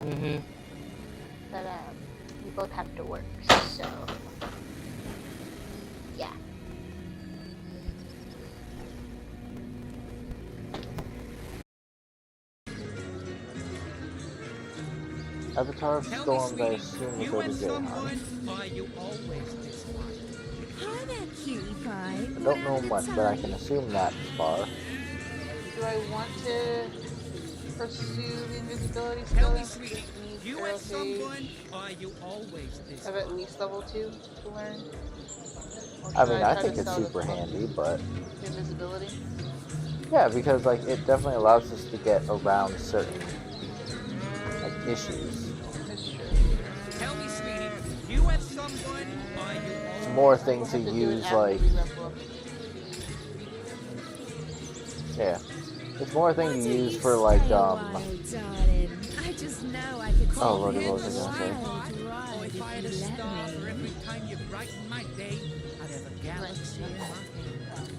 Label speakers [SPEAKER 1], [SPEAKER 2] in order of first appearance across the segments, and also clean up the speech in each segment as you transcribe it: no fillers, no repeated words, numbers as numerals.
[SPEAKER 1] Mm-hmm.
[SPEAKER 2] But we both have to work, so yeah.
[SPEAKER 1] Avatar of Storms, I assume will go to Jayhan.
[SPEAKER 3] Hi there, cutie pie.
[SPEAKER 1] I don't know much, but I can assume that far.
[SPEAKER 2] Do I want to pursue the invisibility skill?
[SPEAKER 4] You at someone, or you always this
[SPEAKER 2] Have at least level 2 to learn? Or
[SPEAKER 1] I
[SPEAKER 2] should
[SPEAKER 1] mean, I
[SPEAKER 2] try
[SPEAKER 1] think
[SPEAKER 2] to
[SPEAKER 1] it's
[SPEAKER 2] sell the
[SPEAKER 1] super handy, but
[SPEAKER 2] invisibility?
[SPEAKER 1] yeah, because like it definitely allows us to get around certain like issues.
[SPEAKER 2] That's true.
[SPEAKER 4] Tell me, sweetie, you at someone, or you
[SPEAKER 1] It's
[SPEAKER 4] always
[SPEAKER 1] more
[SPEAKER 2] We'll
[SPEAKER 1] things to
[SPEAKER 2] have to do it
[SPEAKER 1] use
[SPEAKER 2] after
[SPEAKER 1] like
[SPEAKER 2] we level up.
[SPEAKER 1] yeah. It's more thing to
[SPEAKER 3] Why don't
[SPEAKER 1] use
[SPEAKER 3] you
[SPEAKER 1] for
[SPEAKER 3] stay
[SPEAKER 1] like
[SPEAKER 3] a while, darling? I just know I could
[SPEAKER 1] oh
[SPEAKER 3] take
[SPEAKER 1] lordy,
[SPEAKER 3] you
[SPEAKER 1] what was I
[SPEAKER 3] on a
[SPEAKER 1] gonna say?
[SPEAKER 3] wild
[SPEAKER 4] or
[SPEAKER 3] ride
[SPEAKER 4] if I had a
[SPEAKER 3] if you
[SPEAKER 4] star
[SPEAKER 3] let
[SPEAKER 4] for
[SPEAKER 3] me.
[SPEAKER 4] every time you brighten my day, I'd have a galaxy in my hand.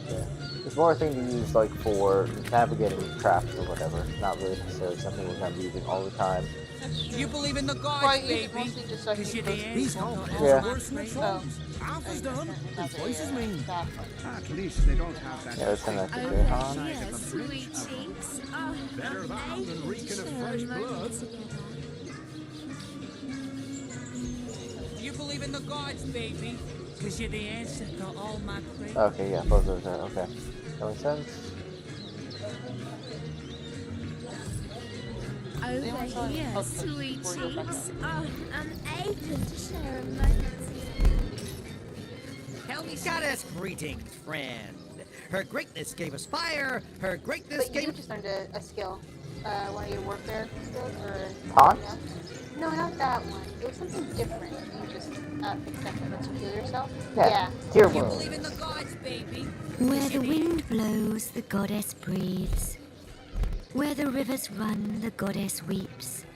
[SPEAKER 1] Yeah. It's more a thing to use like for navigating traps or whatever. Not really necessarily something we're gonna be using all the time.
[SPEAKER 2] That's true.
[SPEAKER 4] You believe in the
[SPEAKER 2] Well, I
[SPEAKER 4] gods,
[SPEAKER 2] use it
[SPEAKER 4] baby?
[SPEAKER 2] mostly just so I
[SPEAKER 4] Cause
[SPEAKER 2] can
[SPEAKER 4] you're
[SPEAKER 2] post
[SPEAKER 4] the
[SPEAKER 5] These
[SPEAKER 4] answer
[SPEAKER 5] goblins
[SPEAKER 4] to
[SPEAKER 1] Yeah.
[SPEAKER 5] are
[SPEAKER 4] all my
[SPEAKER 5] worse than the
[SPEAKER 4] prayers.
[SPEAKER 5] trolls. Alpha's done. And voices mean. At least they don't have that.
[SPEAKER 1] Yeah, let's send that to
[SPEAKER 3] Over
[SPEAKER 1] Jayhan.
[SPEAKER 3] here, sweet cheeks. Oh,
[SPEAKER 5] Better
[SPEAKER 3] I'm
[SPEAKER 5] that than
[SPEAKER 3] aching
[SPEAKER 5] reeking
[SPEAKER 3] to
[SPEAKER 5] of
[SPEAKER 3] share
[SPEAKER 5] fresh
[SPEAKER 3] a moment
[SPEAKER 5] blood.
[SPEAKER 3] together.
[SPEAKER 4] You believe in the gods, baby? Cause you're the answer to all my prayers.
[SPEAKER 1] Okay, yeah, both of those are okay. That makes sense.
[SPEAKER 3] Over here,
[SPEAKER 2] Oh,
[SPEAKER 3] sweet
[SPEAKER 2] before you go back
[SPEAKER 3] cheeks.
[SPEAKER 2] up.
[SPEAKER 3] Oh, I'm aching to share a moment together.
[SPEAKER 4] Tell me,
[SPEAKER 6] Goddess greetings, friend. Her greatness gave us fire. Her greatness
[SPEAKER 2] But you
[SPEAKER 6] gave.
[SPEAKER 2] just learned a skill. One of your warfare skills, or
[SPEAKER 1] Taunt?
[SPEAKER 2] yeah. No, not that one. It was something different. You just picked up that lets you heal yourself.
[SPEAKER 1] Yeah. Cure
[SPEAKER 4] you
[SPEAKER 1] wounds.
[SPEAKER 4] believe in the gods, baby?
[SPEAKER 7] Where the wind blows, the goddess breathes. Where the rivers run, the goddess weeps.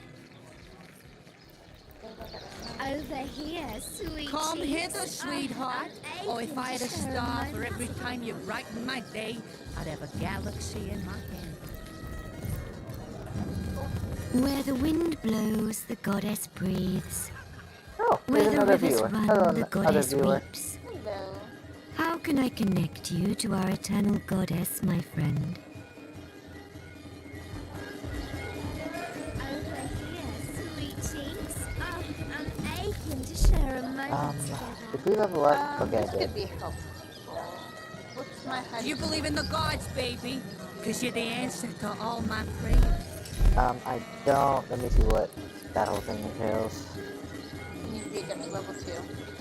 [SPEAKER 3] Over here, sweet
[SPEAKER 4] Come
[SPEAKER 3] cheeks.
[SPEAKER 4] hither, sweetheart.
[SPEAKER 3] Oh,
[SPEAKER 4] Or if I had a
[SPEAKER 3] aching to share
[SPEAKER 4] star for
[SPEAKER 3] moment
[SPEAKER 4] every time you brighten my day, I'd have a galaxy in my hand.
[SPEAKER 7] Where the wind blows, the goddess breathes.
[SPEAKER 1] Oh,
[SPEAKER 7] Where
[SPEAKER 1] there's
[SPEAKER 7] the
[SPEAKER 1] another
[SPEAKER 7] rivers
[SPEAKER 1] viewer.
[SPEAKER 7] run,
[SPEAKER 1] Hello,
[SPEAKER 7] the
[SPEAKER 1] other
[SPEAKER 7] goddess
[SPEAKER 1] viewer.
[SPEAKER 7] weeps.
[SPEAKER 2] Hello.
[SPEAKER 7] How can I connect you to our eternal goddess, my friend?
[SPEAKER 3] Over here, sweet cheeks. Oh, I'm aching to share a moment together.
[SPEAKER 1] If we level up, okay,
[SPEAKER 2] This
[SPEAKER 1] good.
[SPEAKER 2] could be helpful. What's my height?
[SPEAKER 4] You believe in the gods, baby? Cause you're the answer to all my prayers.
[SPEAKER 1] I don't. Let me see what that whole thing entails.
[SPEAKER 2] You need to be at level 2.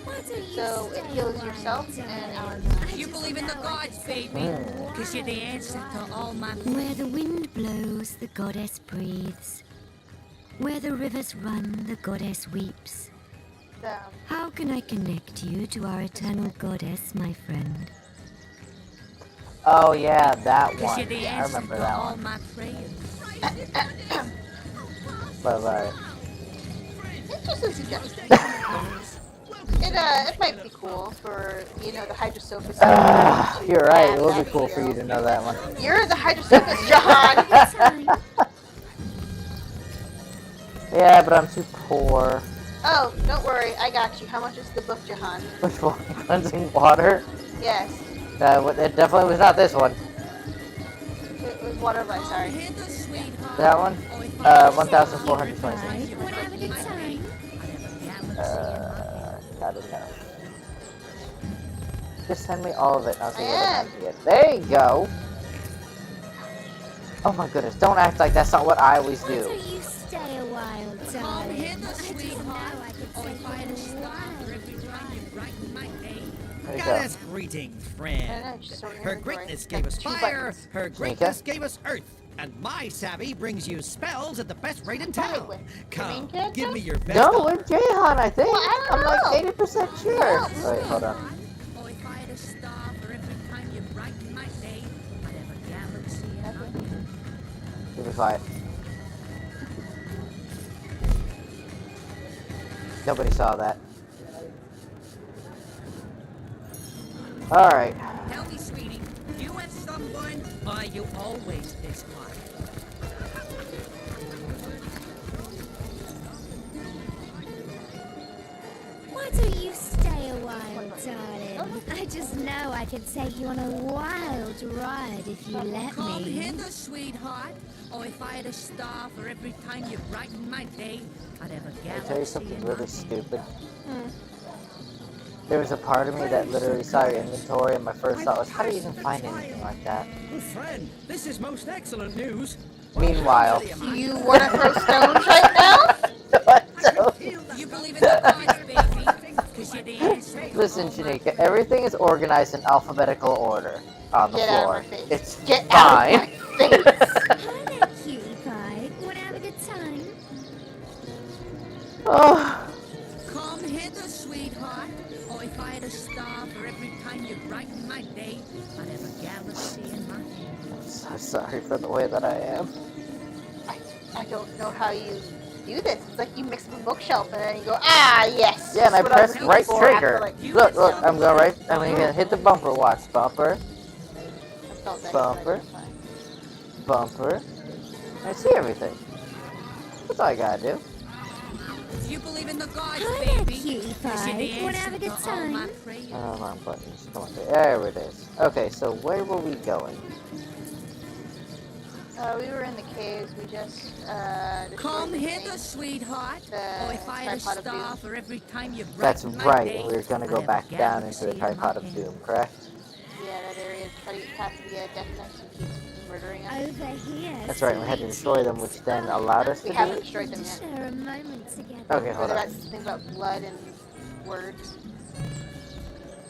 [SPEAKER 3] Why don't you
[SPEAKER 2] So it
[SPEAKER 3] stay
[SPEAKER 2] heals
[SPEAKER 3] a while,
[SPEAKER 2] yourself
[SPEAKER 3] darling?
[SPEAKER 2] and
[SPEAKER 3] I
[SPEAKER 2] our
[SPEAKER 4] You
[SPEAKER 3] just
[SPEAKER 4] believe in the
[SPEAKER 3] know I
[SPEAKER 4] gods,
[SPEAKER 3] could take
[SPEAKER 4] baby?
[SPEAKER 3] you on a
[SPEAKER 4] Cause you're the answer to all my
[SPEAKER 7] Where the wind blows, the goddess breathes. Where the rivers run, the goddess weeps. How can I connect you to our eternal goddess, my friend?
[SPEAKER 1] Oh yeah, that
[SPEAKER 4] Cause
[SPEAKER 1] one.
[SPEAKER 4] you're the
[SPEAKER 1] Yeah, I
[SPEAKER 4] answer
[SPEAKER 1] remember
[SPEAKER 4] to
[SPEAKER 1] that
[SPEAKER 4] all
[SPEAKER 1] one.
[SPEAKER 4] my prayers.
[SPEAKER 1] But
[SPEAKER 2] It's just a suggestion. It might be cool for, you know, the Hydrosophist.
[SPEAKER 1] you're right. It would be cool for you to know that one.
[SPEAKER 2] You're the Hydrosophist, Jahan!
[SPEAKER 1] Yeah, but I'm too poor.
[SPEAKER 2] Oh, don't worry, I got you. How much is the book, Jahan?
[SPEAKER 1] Which one? Cleansing water?
[SPEAKER 2] Yes.
[SPEAKER 1] It definitely was not this one.
[SPEAKER 2] It was water life, sorry.
[SPEAKER 1] That one? 1,426.
[SPEAKER 3] Wanna have a good time?
[SPEAKER 1] Not enough. Just send me all of it and I'll see what
[SPEAKER 2] I
[SPEAKER 1] it has to get. There you go! Oh my goodness, don't act like that's not what I always
[SPEAKER 3] Why
[SPEAKER 1] do.
[SPEAKER 3] don't you stay a while, darling? I just know I could take you on a wild ride.
[SPEAKER 1] There you go.
[SPEAKER 6] Goddess greetings,
[SPEAKER 2] I
[SPEAKER 6] friend.
[SPEAKER 2] don't know, just sort of
[SPEAKER 6] Her
[SPEAKER 2] inventory.
[SPEAKER 6] greatness gave us
[SPEAKER 2] Two
[SPEAKER 6] fire.
[SPEAKER 2] buttons.
[SPEAKER 6] Her greatness gave us earth. And my savvy brings you spells at the best rate in town.
[SPEAKER 2] Wait,
[SPEAKER 6] Come,
[SPEAKER 2] character?
[SPEAKER 6] give me your best.
[SPEAKER 1] No, with Jahan, I think.
[SPEAKER 2] Well, I
[SPEAKER 1] I'm
[SPEAKER 2] don't
[SPEAKER 1] like
[SPEAKER 2] know.
[SPEAKER 1] 80% sure. Wait, hold on.
[SPEAKER 4] Or if I had a star for every time you brighten my day, I'd have a galaxy in my hand.
[SPEAKER 1] Keep it quiet. Nobody saw that. Alright.
[SPEAKER 4] Tell me, sweetie, you have someone, or are you always this one?
[SPEAKER 3] just know I could take you on a wild ride if you let
[SPEAKER 4] Come
[SPEAKER 3] me.
[SPEAKER 4] hither, sweetheart. Oh, if I had a star for every time you brighten my day, I'd have a
[SPEAKER 1] Can I tell you
[SPEAKER 4] galaxy
[SPEAKER 1] something
[SPEAKER 4] in my
[SPEAKER 1] really
[SPEAKER 4] hand.
[SPEAKER 1] stupid? There was a part of me that literally saw your inventory, and my first thought was, how do you even find anything like that?
[SPEAKER 6] Good friend, this is most excellent news.
[SPEAKER 1] Meanwhile,
[SPEAKER 2] Do you want to throw stones right now?
[SPEAKER 4] You believe in the gods, baby? Because you're the answer to
[SPEAKER 1] Listen,
[SPEAKER 4] all my
[SPEAKER 1] Shanika, everything is organized in alphabetical order on the
[SPEAKER 2] Get out of
[SPEAKER 1] floor.
[SPEAKER 2] my face.
[SPEAKER 1] It's
[SPEAKER 2] Get
[SPEAKER 1] fine.
[SPEAKER 2] out of my face.
[SPEAKER 3] Hi there, cutie pie. Wanna have a good time?
[SPEAKER 1] Oh,
[SPEAKER 4] Come hither, sweetheart. Oh, if I had a star for every time you brighten my day, I'd have a galaxy in my hand.
[SPEAKER 1] I'm so sorry for the way that I am.
[SPEAKER 2] I don't know how you do this. It's like you mix up a bookshelf and then you go, ah, yes.
[SPEAKER 1] Yeah, and I
[SPEAKER 2] that's what
[SPEAKER 1] press
[SPEAKER 2] was
[SPEAKER 1] right
[SPEAKER 2] looking for after,
[SPEAKER 1] trigger.
[SPEAKER 2] like,
[SPEAKER 1] Look, I'm gonna hit the bumper. Watch, bumper,
[SPEAKER 2] I felt that
[SPEAKER 1] Bumper. bumper. I see everything. That's all I gotta do.
[SPEAKER 4] You believe in the gods,
[SPEAKER 3] Hi there,
[SPEAKER 4] baby?
[SPEAKER 3] cutie
[SPEAKER 4] 'Cause you're the
[SPEAKER 3] pie. Wanna have a
[SPEAKER 4] answer
[SPEAKER 3] good
[SPEAKER 4] to all my
[SPEAKER 3] time?
[SPEAKER 4] prayers.
[SPEAKER 1] Wrong buttons. Come on, there it is. Okay, so where were we going?
[SPEAKER 2] We were in the caves. We just,
[SPEAKER 4] Come
[SPEAKER 2] destroyed the
[SPEAKER 4] hither,
[SPEAKER 2] thing.
[SPEAKER 4] sweetheart.
[SPEAKER 2] The
[SPEAKER 4] Oh, if I had a
[SPEAKER 2] tripod of
[SPEAKER 4] star
[SPEAKER 2] doom.
[SPEAKER 4] for every time you
[SPEAKER 1] That's
[SPEAKER 4] brighten my
[SPEAKER 1] right.
[SPEAKER 4] day,
[SPEAKER 1] We're gonna
[SPEAKER 4] I'd
[SPEAKER 1] go
[SPEAKER 4] have a
[SPEAKER 1] back down into the
[SPEAKER 4] galaxy in my
[SPEAKER 1] tripod of
[SPEAKER 4] hand.
[SPEAKER 1] doom, correct?
[SPEAKER 2] Yeah, that area has to be a death sentence to keep murdering us.
[SPEAKER 3] Over here.
[SPEAKER 1] That's right. We had to destroy them, which then allowed us to
[SPEAKER 2] We
[SPEAKER 1] do
[SPEAKER 2] haven't
[SPEAKER 1] it.
[SPEAKER 2] destroyed them
[SPEAKER 3] To
[SPEAKER 2] yet.
[SPEAKER 3] share a moment together.
[SPEAKER 1] Okay, hold
[SPEAKER 2] Whether
[SPEAKER 1] on.
[SPEAKER 2] that's thing about blood and words.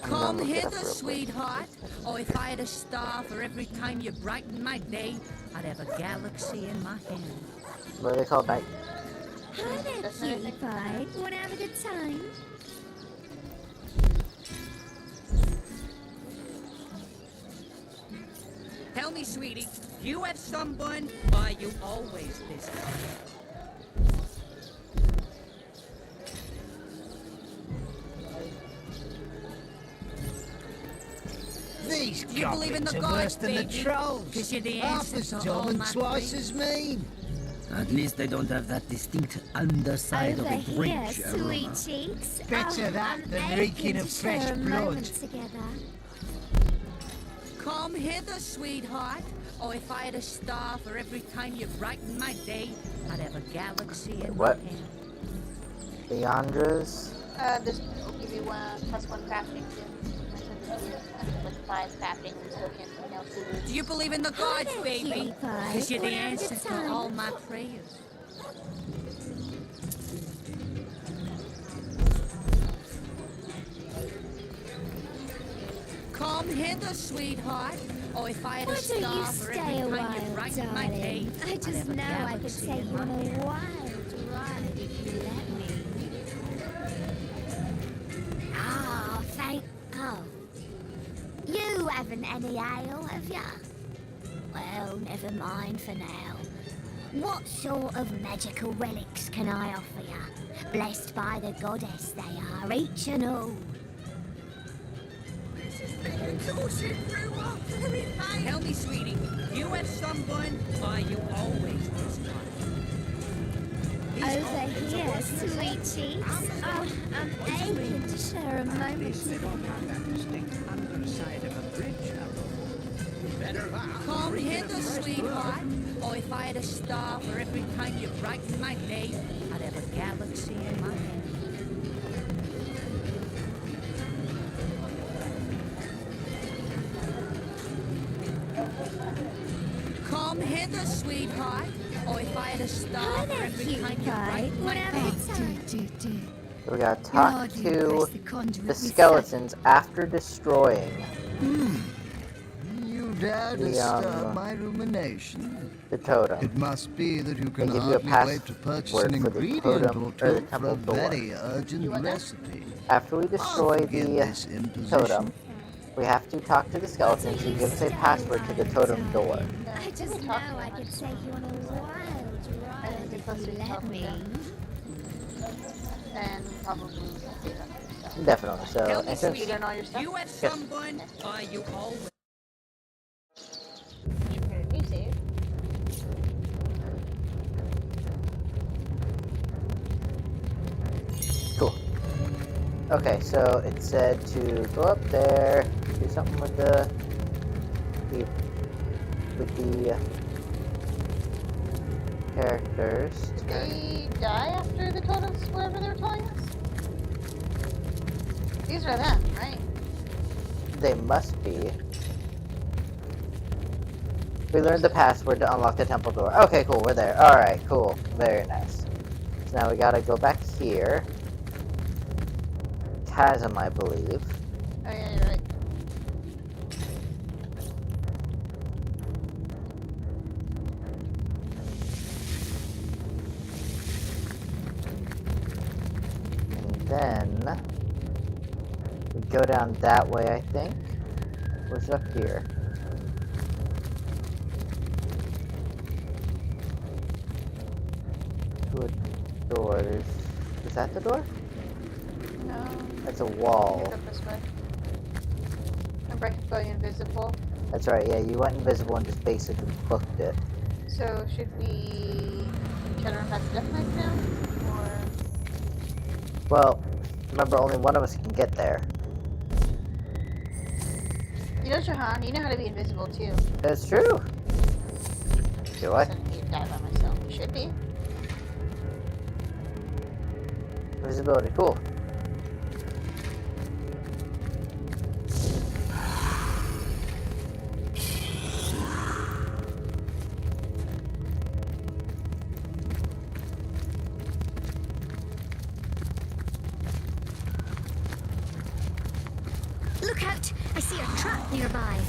[SPEAKER 1] I'm gonna
[SPEAKER 4] Come
[SPEAKER 1] look it up
[SPEAKER 4] hither,
[SPEAKER 1] real quick.
[SPEAKER 4] sweetheart. Oh, if I had a star for every time you brighten my day, I'd have a galaxy in my hand.
[SPEAKER 1] What are they called? Night.
[SPEAKER 3] Hi there,
[SPEAKER 2] That's
[SPEAKER 3] cutie
[SPEAKER 2] anything.
[SPEAKER 3] pie. Wanna have a good time?
[SPEAKER 4] Tell me, sweetie, you have sunburn, or are you always this way?
[SPEAKER 6] These
[SPEAKER 4] You believe in
[SPEAKER 6] goblins
[SPEAKER 4] the
[SPEAKER 6] are
[SPEAKER 4] gods,
[SPEAKER 6] worse than the
[SPEAKER 4] baby?
[SPEAKER 6] trolls.
[SPEAKER 4] 'Cause you're the
[SPEAKER 6] Half
[SPEAKER 4] answer
[SPEAKER 6] as
[SPEAKER 4] to all
[SPEAKER 6] dumb and
[SPEAKER 4] my
[SPEAKER 6] twice
[SPEAKER 4] prayers.
[SPEAKER 6] as mean.
[SPEAKER 8] At least they don't have that distinct underside
[SPEAKER 3] Over
[SPEAKER 8] of a
[SPEAKER 3] here,
[SPEAKER 8] bridge
[SPEAKER 3] sweet
[SPEAKER 8] aroma.
[SPEAKER 3] cheeks.
[SPEAKER 6] Better that
[SPEAKER 3] I'm
[SPEAKER 6] than
[SPEAKER 3] aching
[SPEAKER 6] reeking
[SPEAKER 3] to
[SPEAKER 6] of
[SPEAKER 3] share
[SPEAKER 6] fresh
[SPEAKER 3] a
[SPEAKER 6] blood.
[SPEAKER 3] moment together.
[SPEAKER 4] Come hither, sweetheart. Oh, if I had a star for every time you brighten my day, I'd have a galaxy in
[SPEAKER 1] What?
[SPEAKER 4] my hand.
[SPEAKER 1] Leandra's.
[SPEAKER 2] This will give you +1 crafting too. I said this is like 5 crafting, we still can't something else to do.
[SPEAKER 4] Do you believe in the gods,
[SPEAKER 3] there,
[SPEAKER 4] baby?
[SPEAKER 3] cutie pie.
[SPEAKER 4] Because you're the
[SPEAKER 3] Wanna have a
[SPEAKER 4] answer
[SPEAKER 3] good
[SPEAKER 4] to
[SPEAKER 3] time?
[SPEAKER 4] all my prayers. Come hither, sweetheart. Oh, if I had a
[SPEAKER 3] Why don't
[SPEAKER 4] star
[SPEAKER 3] you
[SPEAKER 4] for
[SPEAKER 3] stay
[SPEAKER 4] every
[SPEAKER 3] a
[SPEAKER 4] time you
[SPEAKER 3] while,
[SPEAKER 4] brighten my day,
[SPEAKER 3] darling? I
[SPEAKER 4] I'd
[SPEAKER 3] just
[SPEAKER 4] have a
[SPEAKER 3] know I could
[SPEAKER 4] galaxy
[SPEAKER 3] take
[SPEAKER 4] in
[SPEAKER 3] you
[SPEAKER 4] my
[SPEAKER 3] on
[SPEAKER 4] hand.
[SPEAKER 3] a wild ride if you let me. Ah, thank God. You haven't any ale, have ya? Well, never mind for now. What sort of magical relics can I offer ya? Blessed by the goddess they are, each and all.
[SPEAKER 4] Tell me, sweetie, you have sunburn, or are you always this way?
[SPEAKER 3] Over here, sweet cheeks. Oh, I'm aching to share a moment
[SPEAKER 6] They don't have that distinct underside of a bridge aroma. Better that.
[SPEAKER 4] Come hither, sweetheart. Oh, if I had a star for every time you brighten my day, I'd have a galaxy in my hand. Come hither, sweetheart. Oh, if I had a star
[SPEAKER 3] Hi
[SPEAKER 4] for
[SPEAKER 3] there,
[SPEAKER 4] every
[SPEAKER 3] cutie
[SPEAKER 4] time you
[SPEAKER 3] pie.
[SPEAKER 4] brighten my
[SPEAKER 3] Wanna have a good time?
[SPEAKER 1] We gotta talk to the skeletons after destroying
[SPEAKER 5] You dare
[SPEAKER 1] The,
[SPEAKER 5] disturb my rumination?
[SPEAKER 1] the totem.
[SPEAKER 5] It must be that you
[SPEAKER 1] They
[SPEAKER 5] can
[SPEAKER 1] give you a
[SPEAKER 5] hardly wait to purchase
[SPEAKER 1] password
[SPEAKER 5] an
[SPEAKER 1] for the
[SPEAKER 5] ingredient
[SPEAKER 1] totem
[SPEAKER 5] or
[SPEAKER 1] or the
[SPEAKER 5] two for
[SPEAKER 1] temple
[SPEAKER 5] a
[SPEAKER 1] door.
[SPEAKER 5] very urgent
[SPEAKER 2] want that?
[SPEAKER 5] recipe.
[SPEAKER 1] After we
[SPEAKER 5] I'll
[SPEAKER 1] destroy
[SPEAKER 5] forgive
[SPEAKER 1] the
[SPEAKER 5] this imposition.
[SPEAKER 1] totem, we have to talk to the skeletons who give us a password to the totem door.
[SPEAKER 3] I just know I could take you on a wild ride
[SPEAKER 2] think it's supposed
[SPEAKER 3] if
[SPEAKER 2] to
[SPEAKER 3] you
[SPEAKER 2] be
[SPEAKER 3] let me.
[SPEAKER 2] And probably save up your stuff.
[SPEAKER 1] Definitely. So,
[SPEAKER 4] Tell me,
[SPEAKER 1] and since
[SPEAKER 2] You
[SPEAKER 4] sweetie,
[SPEAKER 2] done all your stuff?
[SPEAKER 4] you have sunburn, or are you always...
[SPEAKER 2] You prepared a new save.
[SPEAKER 1] cool. Okay, so it said to go up there, do something with the characters.
[SPEAKER 2] Did they die after they told us whatever they were telling us? These are them, right?
[SPEAKER 1] They must be. We learned the password to unlock the temple door. Okay, cool, we're there. Alright, cool. Very nice. So now we gotta go back here. Chasm, I believe.
[SPEAKER 2] Oh yeah, you're right.
[SPEAKER 1] And then we go down that way, I think. What's up here? To a door. Is that the door?
[SPEAKER 2] No.
[SPEAKER 1] That's a wall.
[SPEAKER 2] Go this way. Remember I kept going invisible?
[SPEAKER 1] That's right, yeah, you went invisible and just basically booked it.
[SPEAKER 2] So should we try to run past the death knife now? Or
[SPEAKER 1] Well, remember only one of us can get there.
[SPEAKER 2] you know, Jahan, you know how to be invisible too.
[SPEAKER 1] That's true. Do I?
[SPEAKER 2] So I need to die by myself. Should be.
[SPEAKER 1] Visibility, cool.
[SPEAKER 3] Look out! I see a trap nearby.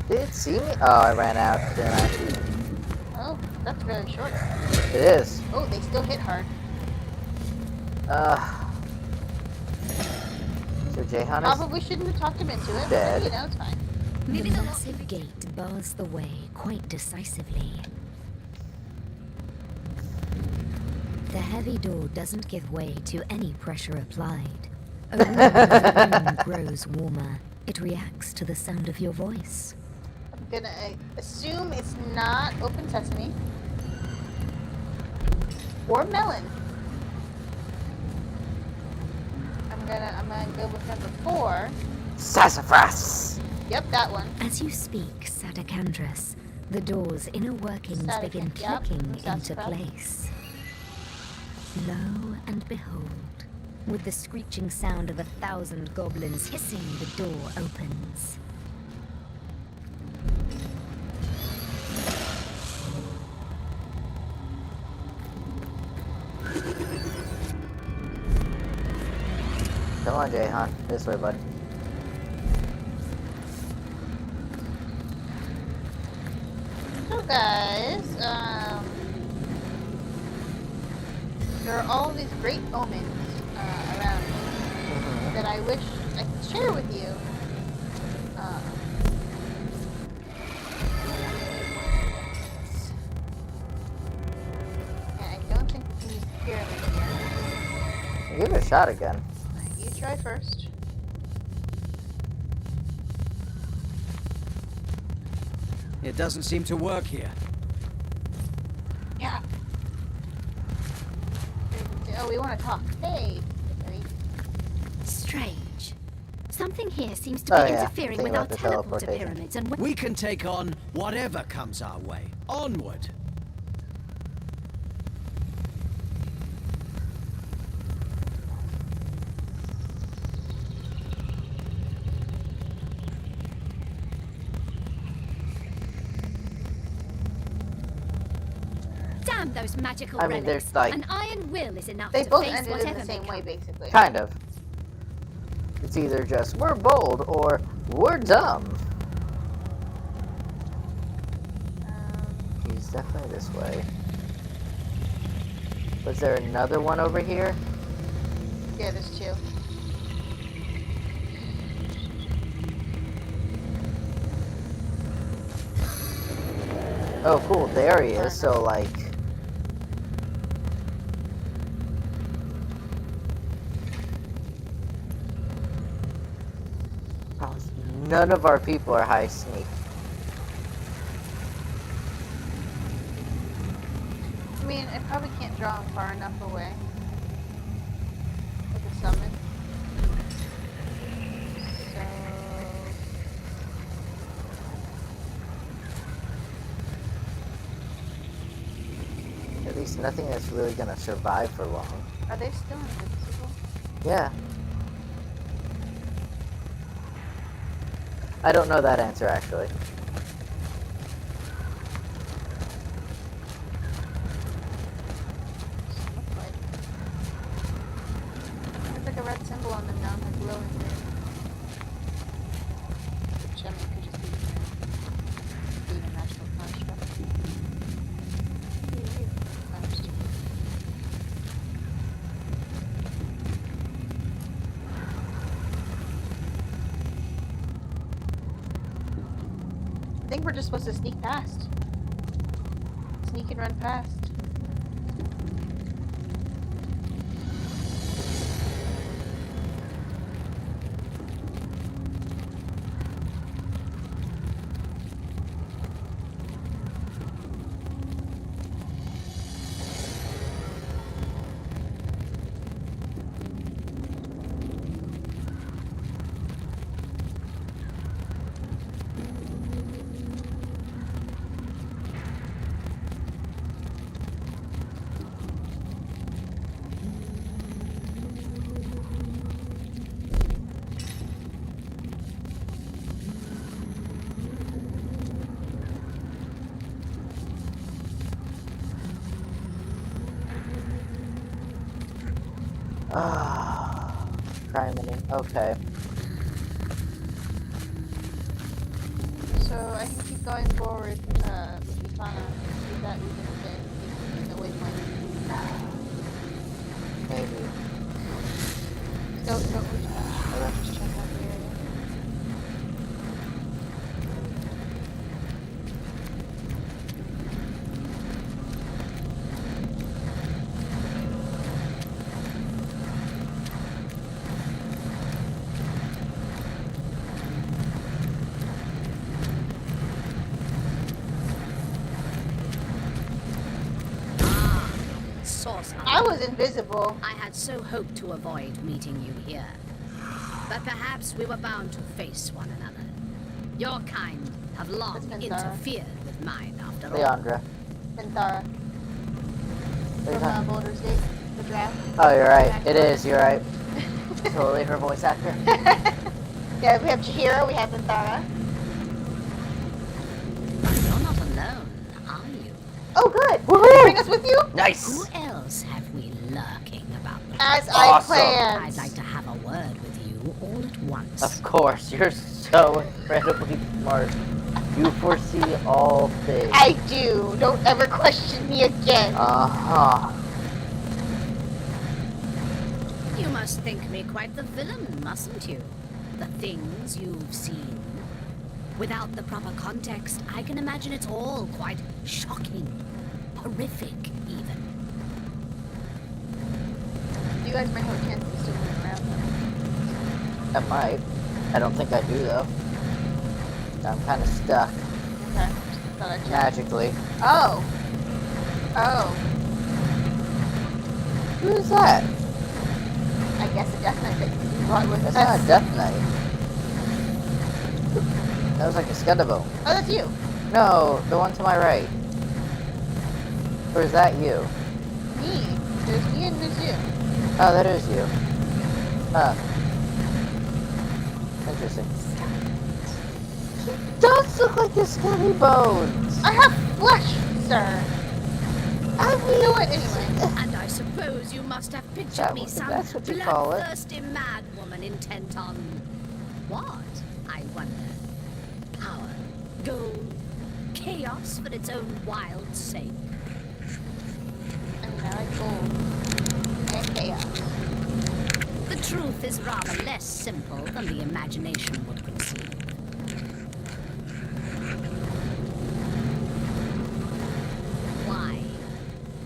[SPEAKER 1] Did it see me? Oh, I ran out, didn't I?
[SPEAKER 2] Oh, that's very short.
[SPEAKER 1] It is.
[SPEAKER 2] Oh, they still hit hard.
[SPEAKER 1] So Jahan is
[SPEAKER 2] Probably shouldn't have talked him into it,
[SPEAKER 1] dead.
[SPEAKER 2] but you know, it's fine.
[SPEAKER 7] The massive gate bars the way quite decisively. The heavy door doesn't give way to any pressure applied. Only when the room grows warmer, it reacts to the sound of your voice.
[SPEAKER 2] I'm gonna assume it's not open sesame. Or melon. I'm gonna go with number 4.
[SPEAKER 1] Sassafras!
[SPEAKER 2] Yep, that one.
[SPEAKER 7] As you speak, Sadakandras, the door's inner workings begin
[SPEAKER 2] Yep,
[SPEAKER 7] clicking into
[SPEAKER 2] Sassafras.
[SPEAKER 7] place. Lo and behold, with the screeching sound of 1,000 goblins hissing, the door opens.
[SPEAKER 1] Come on, Jahan. This way, bud.
[SPEAKER 2] So guys, there are all these great omens around me that I wish I could share with you. And I don't think we can use the pyramid here.
[SPEAKER 1] Give it a shot again.
[SPEAKER 2] You try first.
[SPEAKER 6] It doesn't seem to work here.
[SPEAKER 2] Yeah. Oh, we want to talk. Hey.
[SPEAKER 3] Strange. Something here seems to be
[SPEAKER 1] Oh, yeah.
[SPEAKER 3] interfering
[SPEAKER 1] Think
[SPEAKER 3] with our
[SPEAKER 1] about the
[SPEAKER 3] teleporter
[SPEAKER 1] teleportation.
[SPEAKER 3] pyramids, and
[SPEAKER 6] We can take on whatever comes our way. Onward.
[SPEAKER 3] damn those magical
[SPEAKER 1] I mean,
[SPEAKER 3] relics.
[SPEAKER 1] there's, like-
[SPEAKER 3] An iron will is enough
[SPEAKER 2] They
[SPEAKER 3] to
[SPEAKER 2] both
[SPEAKER 3] face
[SPEAKER 2] ended in
[SPEAKER 3] whatever
[SPEAKER 2] the same
[SPEAKER 3] may
[SPEAKER 2] way,
[SPEAKER 3] come.
[SPEAKER 2] basically.
[SPEAKER 1] Kind of. It's either just, we're bold, or we're dumb. He's definitely this way. Was there another one over here?
[SPEAKER 2] Yeah, there's 2.
[SPEAKER 1] Oh, cool. There he is. So, like... Oh, none of our people are high sneak.
[SPEAKER 2] I mean, I probably can't draw him far enough away. At the summon. So...
[SPEAKER 1] At least nothing that's really gonna survive for long.
[SPEAKER 2] Are they still invincible?
[SPEAKER 1] Yeah. I don't know that answer, actually.
[SPEAKER 2] There's like a red symbol on them now, like glowing green. Which I mean could just be a magical construct. I think we're just supposed to sneak past. Sneak and run past.
[SPEAKER 1] Ah, criminy. Okay.
[SPEAKER 2] So I can keep going forward with Luculla. Is that we can get the waypoint?
[SPEAKER 1] Maybe.
[SPEAKER 2] Don't push that. Just check out the area. I was invisible.
[SPEAKER 4] I had so hoped to avoid meeting you here. But perhaps we were bound to face one another. Your kind have long interfered with mine after all.
[SPEAKER 1] Leandra.
[SPEAKER 2] Benthara. From Baldur's Gate. The draft.
[SPEAKER 1] Oh, you're right. It is. You're right. Totally her voice actor.
[SPEAKER 2] Yeah, we have Chihiro, we have Benthara.
[SPEAKER 4] You're not alone, are you?
[SPEAKER 2] Oh, good. Woohoo! Bring us with you?
[SPEAKER 1] Nice.
[SPEAKER 4] Who else have we lurking about the
[SPEAKER 2] As
[SPEAKER 4] place?
[SPEAKER 2] I planned.
[SPEAKER 4] I'd like to have a word with you all at once.
[SPEAKER 1] Of course, you're so incredibly smart. You foresee all things.
[SPEAKER 2] I do. Don't ever question me again.
[SPEAKER 1] Uh-huh.
[SPEAKER 4] You must think me quite the villain, mustn't you? The things you've seen. Without the proper context, I can imagine it's all quite shocking. Horrific, even.
[SPEAKER 2] You guys might have a chance to still move around.
[SPEAKER 1] I might. I don't think I do, though. I'm kind of stuck.
[SPEAKER 2] Okay. Thought I'd check.
[SPEAKER 1] Magically.
[SPEAKER 2] Oh. Oh.
[SPEAKER 1] Who's that?
[SPEAKER 2] I guess a Death Knight that you brought with
[SPEAKER 1] That's
[SPEAKER 2] us.
[SPEAKER 1] not a Death Knight. That was like a Scudabone.
[SPEAKER 2] Oh, that's you.
[SPEAKER 1] No, the one to my right. Or is that you?
[SPEAKER 2] Me. There's me and there's you.
[SPEAKER 1] Oh, that is you. Huh. Interesting. She does look like the Skelly Bones.
[SPEAKER 2] I have flesh, sir.
[SPEAKER 1] I mean,
[SPEAKER 2] Do it anyway.
[SPEAKER 4] And I suppose you must have pictured
[SPEAKER 1] That
[SPEAKER 4] me
[SPEAKER 1] was-
[SPEAKER 4] some
[SPEAKER 1] that's what you call it.
[SPEAKER 4] bloodthirsty mad woman intent on what, I wonder? Power, gold, chaos for its own wild sake.
[SPEAKER 2] I mean, I like gold. And chaos.
[SPEAKER 4] The truth is rather less simple than the imagination would conceive. Why?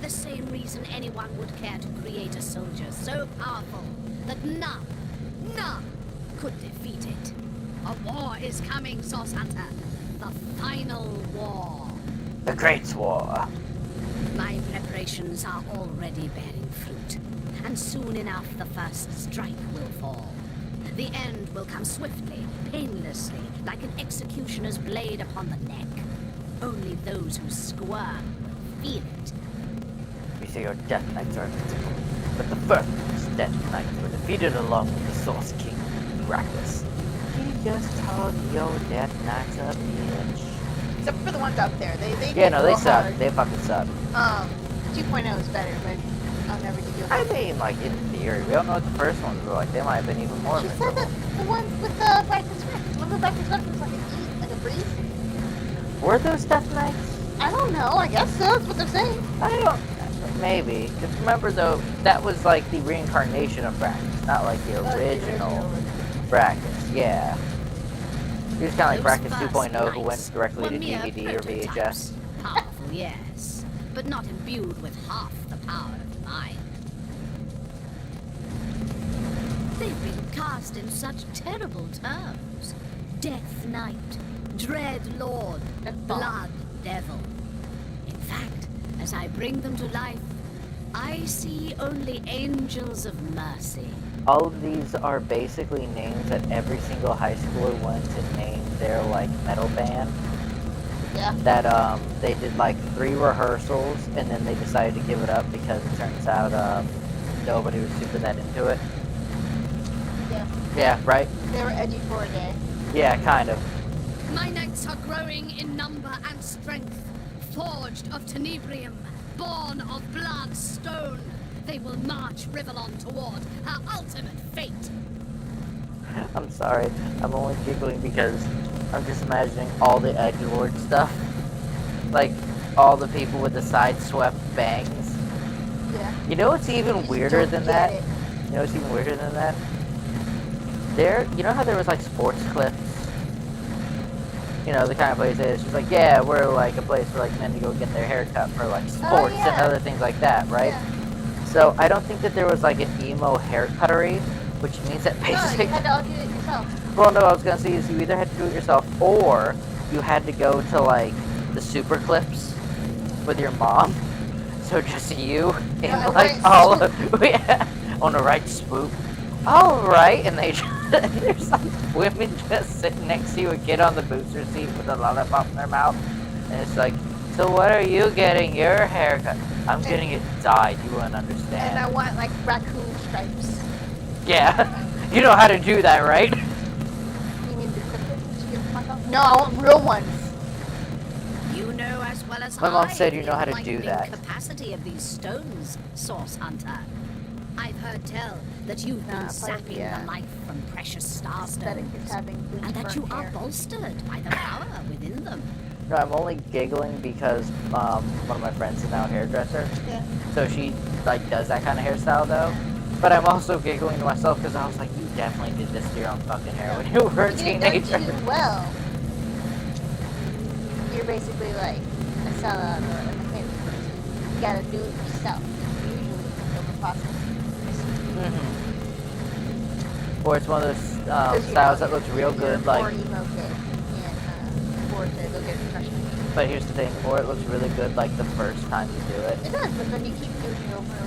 [SPEAKER 4] The same reason anyone would care to create a soldier so powerful that none could defeat it. A war is coming, Source Hunter. The final war.
[SPEAKER 1] The Great War.
[SPEAKER 4] My preparations are already bearing fruit. and soon enough the first strike will fall. The end will come swiftly, painlessly, like an executioner's blade upon the neck. Only those who squirm will feel it.
[SPEAKER 1] You say your Death Knights are invincible, but the first Death Knights were defeated along with the Source King, Miraculous. He just called your Death Knights a bitch.
[SPEAKER 2] Except for the ones out there. They
[SPEAKER 1] Yeah, no, they suck.
[SPEAKER 2] hard.
[SPEAKER 1] They fucking suck.
[SPEAKER 2] 2.0 is better, but I'll never give you a
[SPEAKER 1] I mean, like, in theory, we don't know what the first ones were like. They might have been even more
[SPEAKER 2] She said
[SPEAKER 1] invincible.
[SPEAKER 2] that the ones with the Brightness Swift. Remember Brightness Swift was like like a breeze?
[SPEAKER 1] Were those Death Knights?
[SPEAKER 2] I don't know. I guess so. That's what they're saying.
[SPEAKER 1] I don't... Maybe. Just remember, though, that was like the reincarnation of Brackus, not like the original Brackus. Yeah. He was kind of like Brackus 2.0 who went directly to DVD or VHS.
[SPEAKER 4] Powerful, yes, but not imbued with half the power of mine. They've been cast in such terrible terms. Death Knight, Dread Lord, Blood Devil. In fact, as I bring them to life, I see only angels of mercy.
[SPEAKER 1] All of these are basically names that every single high schooler went to name their, like, metal band.
[SPEAKER 2] Yeah.
[SPEAKER 1] That, they did, like, 3 rehearsals, and then they decided to give it up because it turns out, nobody was super that into it.
[SPEAKER 2] Yeah.
[SPEAKER 1] Yeah, right?
[SPEAKER 2] They were edgy for a day.
[SPEAKER 1] Yeah, kind of.
[SPEAKER 4] My knights are growing in number and strength, forged of tenebrium, born of blood stone. They will march Rivellon toward her ultimate fate.
[SPEAKER 1] I'm sorry. I'm only giggling because I'm just imagining all the edgelord stuff. Like, all the people with the side-swept bangs.
[SPEAKER 2] Yeah.
[SPEAKER 1] You know what's even
[SPEAKER 2] just
[SPEAKER 1] weirder
[SPEAKER 2] don't
[SPEAKER 1] than
[SPEAKER 2] get
[SPEAKER 1] that?
[SPEAKER 2] it.
[SPEAKER 1] You know what's even weirder than that? You know how there was, like, sports clips? You know, the kind of place that it's just like, yeah, we're, like, a place for, like, men to go get their hair cut for, like, sports and
[SPEAKER 2] yeah.
[SPEAKER 1] other things like that, right?
[SPEAKER 2] Yeah.
[SPEAKER 1] So, I don't think that there was, like, an emo haircuttery, which means that
[SPEAKER 2] No,
[SPEAKER 1] basically...
[SPEAKER 2] you had to all do it yourself.
[SPEAKER 1] Well, no, I was gonna say is you either had to do it yourself, or you had to go to, like, the super clips with your mom. So just you and,
[SPEAKER 2] Yeah,
[SPEAKER 1] like,
[SPEAKER 2] right
[SPEAKER 1] all of... Yeah, on the right swoop. Alright, and there's, like, women just sitting next to you, a kid on the booster seat with a lollipop in their mouth. And it's like, so what are you getting your haircut? I'm getting it dyed, you wouldn't understand.
[SPEAKER 2] And I want, like, raccoon stripes.
[SPEAKER 1] Yeah, you know how to do that, right?
[SPEAKER 2] You mean the clippers? No, I want real ones.
[SPEAKER 4] You know as well as
[SPEAKER 1] My mom
[SPEAKER 4] I
[SPEAKER 1] said you know
[SPEAKER 4] the
[SPEAKER 1] how to do
[SPEAKER 4] enlightening
[SPEAKER 1] that.
[SPEAKER 4] capacity of these stones, Source Hunter. I've heard tell that you've been
[SPEAKER 2] part of
[SPEAKER 4] sapping
[SPEAKER 2] the,
[SPEAKER 4] the life from precious
[SPEAKER 2] Aesthetic
[SPEAKER 4] starstones,
[SPEAKER 2] is having bleach
[SPEAKER 4] and that you
[SPEAKER 2] burnt
[SPEAKER 4] are
[SPEAKER 2] hair.
[SPEAKER 4] bolstered by the power within them.
[SPEAKER 1] No, I'm only giggling because one of my friends is now a hairdresser.
[SPEAKER 2] Yeah.
[SPEAKER 1] So she, like, does that kind of hairstyle, though. But I'm also giggling to myself because I was like, you definitely did this to your own fucking hair when you were a
[SPEAKER 2] You did it
[SPEAKER 1] teenager.
[SPEAKER 2] too well. You're basically like a sellout or a mechanic person. You gotta do it yourself. Usually it's a process.
[SPEAKER 1] Or it's one of those
[SPEAKER 2] Because, you
[SPEAKER 1] styles
[SPEAKER 2] know,
[SPEAKER 1] that looks real
[SPEAKER 2] you're
[SPEAKER 1] good,
[SPEAKER 2] a
[SPEAKER 1] like...
[SPEAKER 2] poor emo kid and bored to go get a professional.
[SPEAKER 1] But here's the thing, or it looks really good, like, the first time you do it.
[SPEAKER 2] It does, but then you keep doing it over and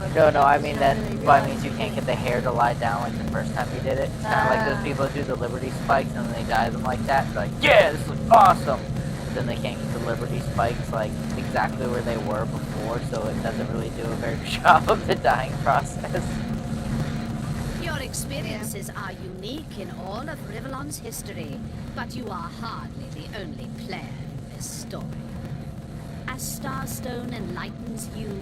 [SPEAKER 2] over again.
[SPEAKER 1] No, I mean,
[SPEAKER 2] You
[SPEAKER 1] that
[SPEAKER 2] don't really
[SPEAKER 1] probably
[SPEAKER 2] realize
[SPEAKER 1] means you can't
[SPEAKER 2] it.
[SPEAKER 1] get the hair to lie down like the first time you did it. It's kind of like those people who do the Liberty spikes and then they dye them like that. They're like, yeah, this looks awesome! But then they can't get the Liberty spikes, like, exactly where they were before, so it doesn't really do a very good job of the dyeing process.
[SPEAKER 4] Your experiences are unique in all of Rivellon's history, but you are hardly the only player in this story. As Starstone enlightens you,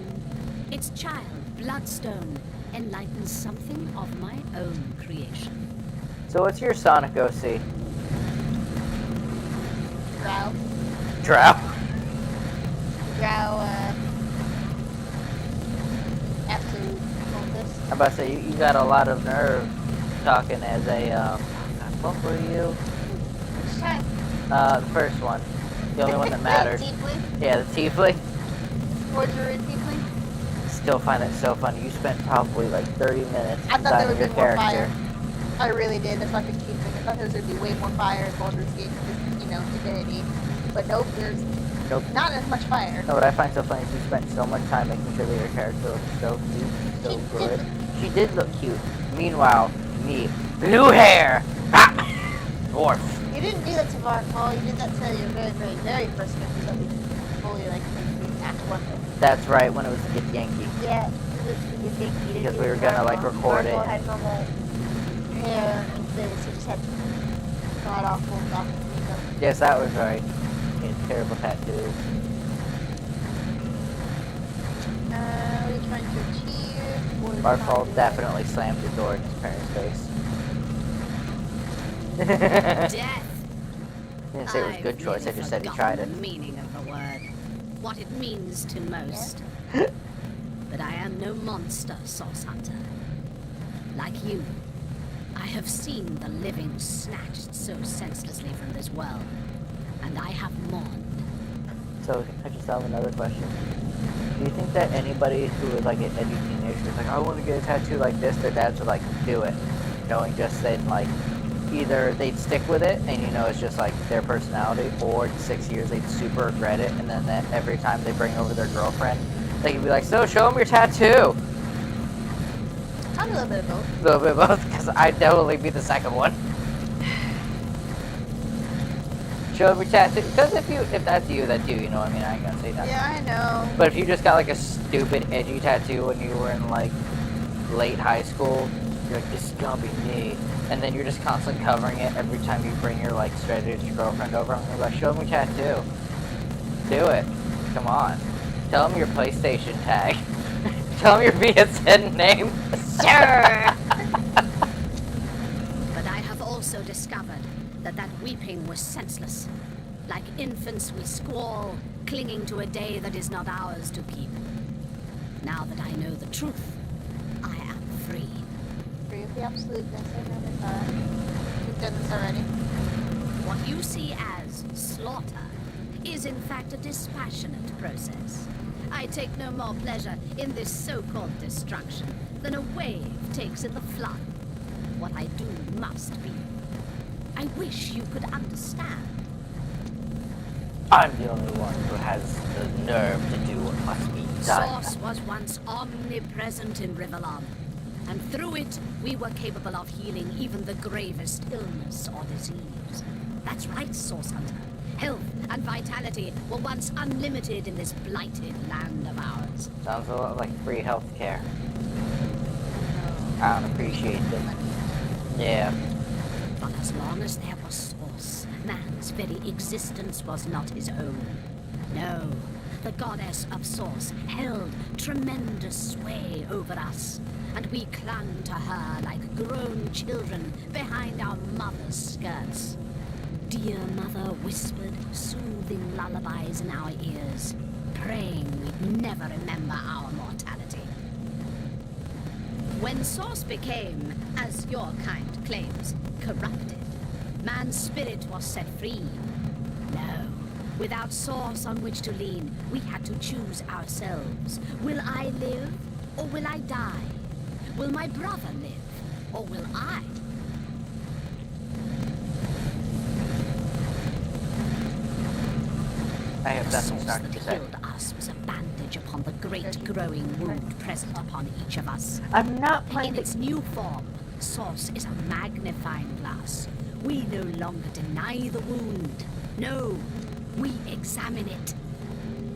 [SPEAKER 4] its child, Bloodstone, enlightens something of my own creation.
[SPEAKER 1] So what's your Sonic OC?
[SPEAKER 2] Drow.
[SPEAKER 1] Drow?
[SPEAKER 2] Drow, absolute focus.
[SPEAKER 1] I'm about to say, you got a lot of nerve talking as a, what were you?
[SPEAKER 2] Which time?
[SPEAKER 1] The first one. The only one that matters.
[SPEAKER 2] Tiefling?
[SPEAKER 1] Yeah, the Tiefling.
[SPEAKER 2] Forger and Tiefling?
[SPEAKER 1] Still find that so funny. You spent probably like 30 minutes
[SPEAKER 2] I thought there
[SPEAKER 1] designing
[SPEAKER 2] would
[SPEAKER 1] your
[SPEAKER 2] be more
[SPEAKER 1] character.
[SPEAKER 2] fire. I really did. That's why I picked Tiefling. I thought there was going to be way more fire in Baldur's Gate because, you know, divinity. But nope, there's
[SPEAKER 1] Nope.
[SPEAKER 2] Not as much fire.
[SPEAKER 1] No, what I find so funny is you spent so much time making sure that your character looked so cute, so good. She did look cute. Meanwhile, me, blue hair! Ah! Dwarf.
[SPEAKER 2] You didn't do that to Paul. You did that to your very first mission that we fully like act one with.
[SPEAKER 1] That's right, when it was Get Yankee.
[SPEAKER 2] Yeah. You think you
[SPEAKER 1] Because we were gonna like record it.
[SPEAKER 2] Had normal hair and face. He just had god awful makeup.
[SPEAKER 1] Yes, that was right. He had terrible tattoos.
[SPEAKER 2] What are you trying to achieve?
[SPEAKER 1] Barfall definitely slammed the door in his parents' face.
[SPEAKER 4] Death.
[SPEAKER 1] I didn't say it was a good choice, I just said he tried it.
[SPEAKER 4] The meaning of the word, what it means to most. But I am no monster, Source Hunter. Like you, I have seen the living snatched so senselessly from this world, and I have mourned.
[SPEAKER 1] So, I just have another question. Do you think that anybody who is like an edgy teenager is like, I want to get a tattoo like this, their dads would like do it? Knowing just that like, either they'd stick with it and you know it's just like their personality, or in 6 years they'd super regret it, and then that every time they bring over their girlfriend, they could be like, so show them your tattoo!
[SPEAKER 2] I'm a little bit of both.
[SPEAKER 1] A little bit of both, because I'd definitely be the second one. Show them your tattoo, because if that's you, that's you, you know what I mean? I ain't gonna say nothing.
[SPEAKER 2] Yeah, I know.
[SPEAKER 1] But if you just got like a stupid edgy tattoo when you were in like late high school, you're like, this is gonna be me. And then you're just constantly covering it every time you bring your like straight edge girlfriend over. I'm gonna be like, show me your tattoo. Do it. Come on. Tell them your PlayStation tag. Tell them your PSN name.
[SPEAKER 2] Sure.
[SPEAKER 4] But I have also discovered that weeping was senseless. Like infants we squall, clinging to a day that is not ours to keep. Now that I know the truth, I am free.
[SPEAKER 2] Free of the absoluteness. I never thought. We've done this already.
[SPEAKER 4] What you see as slaughter is in fact a dispassionate process. I take no more pleasure in this so-called destruction than a wave takes in the flood. What I do must be. I wish you could understand.
[SPEAKER 1] I'm the only one who has the nerve to do what must be done.
[SPEAKER 4] Source was once omnipresent in Rivellon, and through it we were capable of healing even the gravest illness or disease. That's right, Source Hunter. Health and vitality were once unlimited in this blighted land of ours.
[SPEAKER 1] Sounds a lot like free healthcare. I don't appreciate it. Yeah.
[SPEAKER 4] But as long as there was Source, man's very existence was not his own. No, the goddess of Source held tremendous sway over us, and we clung to her like grown children behind our mother's skirts. Dear Mother whispered soothing lullabies in our ears, praying we'd never remember our mortality. When Source became, as your kind claims, corrupted, man's spirit was set free. No, without Source on which to lean, we had to choose ourselves. Will I live, or will I die? Will my brother live, or will I?
[SPEAKER 1] I have
[SPEAKER 4] The
[SPEAKER 1] nothing
[SPEAKER 4] Source
[SPEAKER 1] snarky
[SPEAKER 4] that
[SPEAKER 1] to say.
[SPEAKER 4] healed us was a bandage upon the great growing wound present upon each of us.
[SPEAKER 1] I'm not
[SPEAKER 4] In
[SPEAKER 1] playing
[SPEAKER 4] its new form, Source is a magnifying glass. We no longer deny the wound. No, we examine it.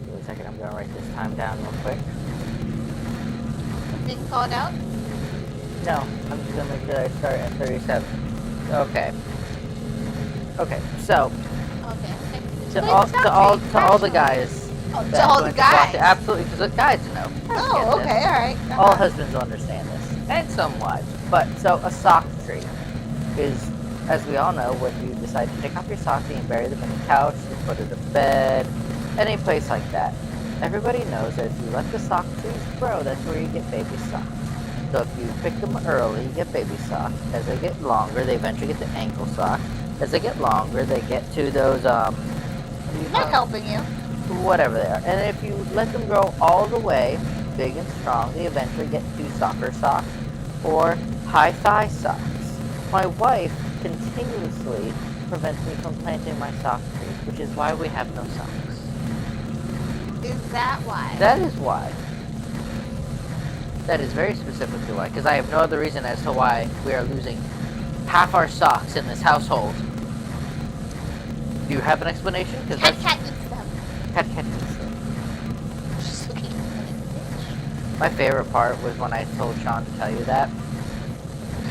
[SPEAKER 1] Give me a second, I'm gonna write this time down real quick.
[SPEAKER 2] Didn't call it out?
[SPEAKER 1] No, I'm just gonna make sure I start at 37. Okay. Okay, so
[SPEAKER 2] Okay.
[SPEAKER 1] to all the guys.
[SPEAKER 2] Oh, to
[SPEAKER 1] that
[SPEAKER 2] all
[SPEAKER 1] went
[SPEAKER 2] the
[SPEAKER 1] to watch
[SPEAKER 2] guys.
[SPEAKER 1] it, absolutely, because the guys know.
[SPEAKER 2] Oh,
[SPEAKER 1] Get this.
[SPEAKER 2] okay, alright.
[SPEAKER 1] All husbands will understand this, and some wives. But so a sock tree is, as we all know, when you decide to take off your socks and you bury them in the couch, the foot of the bed, any place like that. Everybody knows that if you let the sock trees grow, that's where you get baby socks. So if you pick them early, you get baby socks. As they get longer, they eventually get the ankle socks. As they get longer, they get to those
[SPEAKER 2] Not helping you.
[SPEAKER 1] whatever they are. And if you let them grow all the way, big and strong, they eventually get to soccer socks or high thigh socks. My wife continuously prevents me from planting my sock trees, which is why we have no socks.
[SPEAKER 2] Is that why?
[SPEAKER 1] That is why. That is very specifically why, because I have no other reason as to why we are losing half our socks in this household. Do you have an explanation? Because
[SPEAKER 2] Cat eats them.
[SPEAKER 1] Cat eats them.
[SPEAKER 2] She's looking at it.
[SPEAKER 1] My favorite part was when I told Sean to tell you that.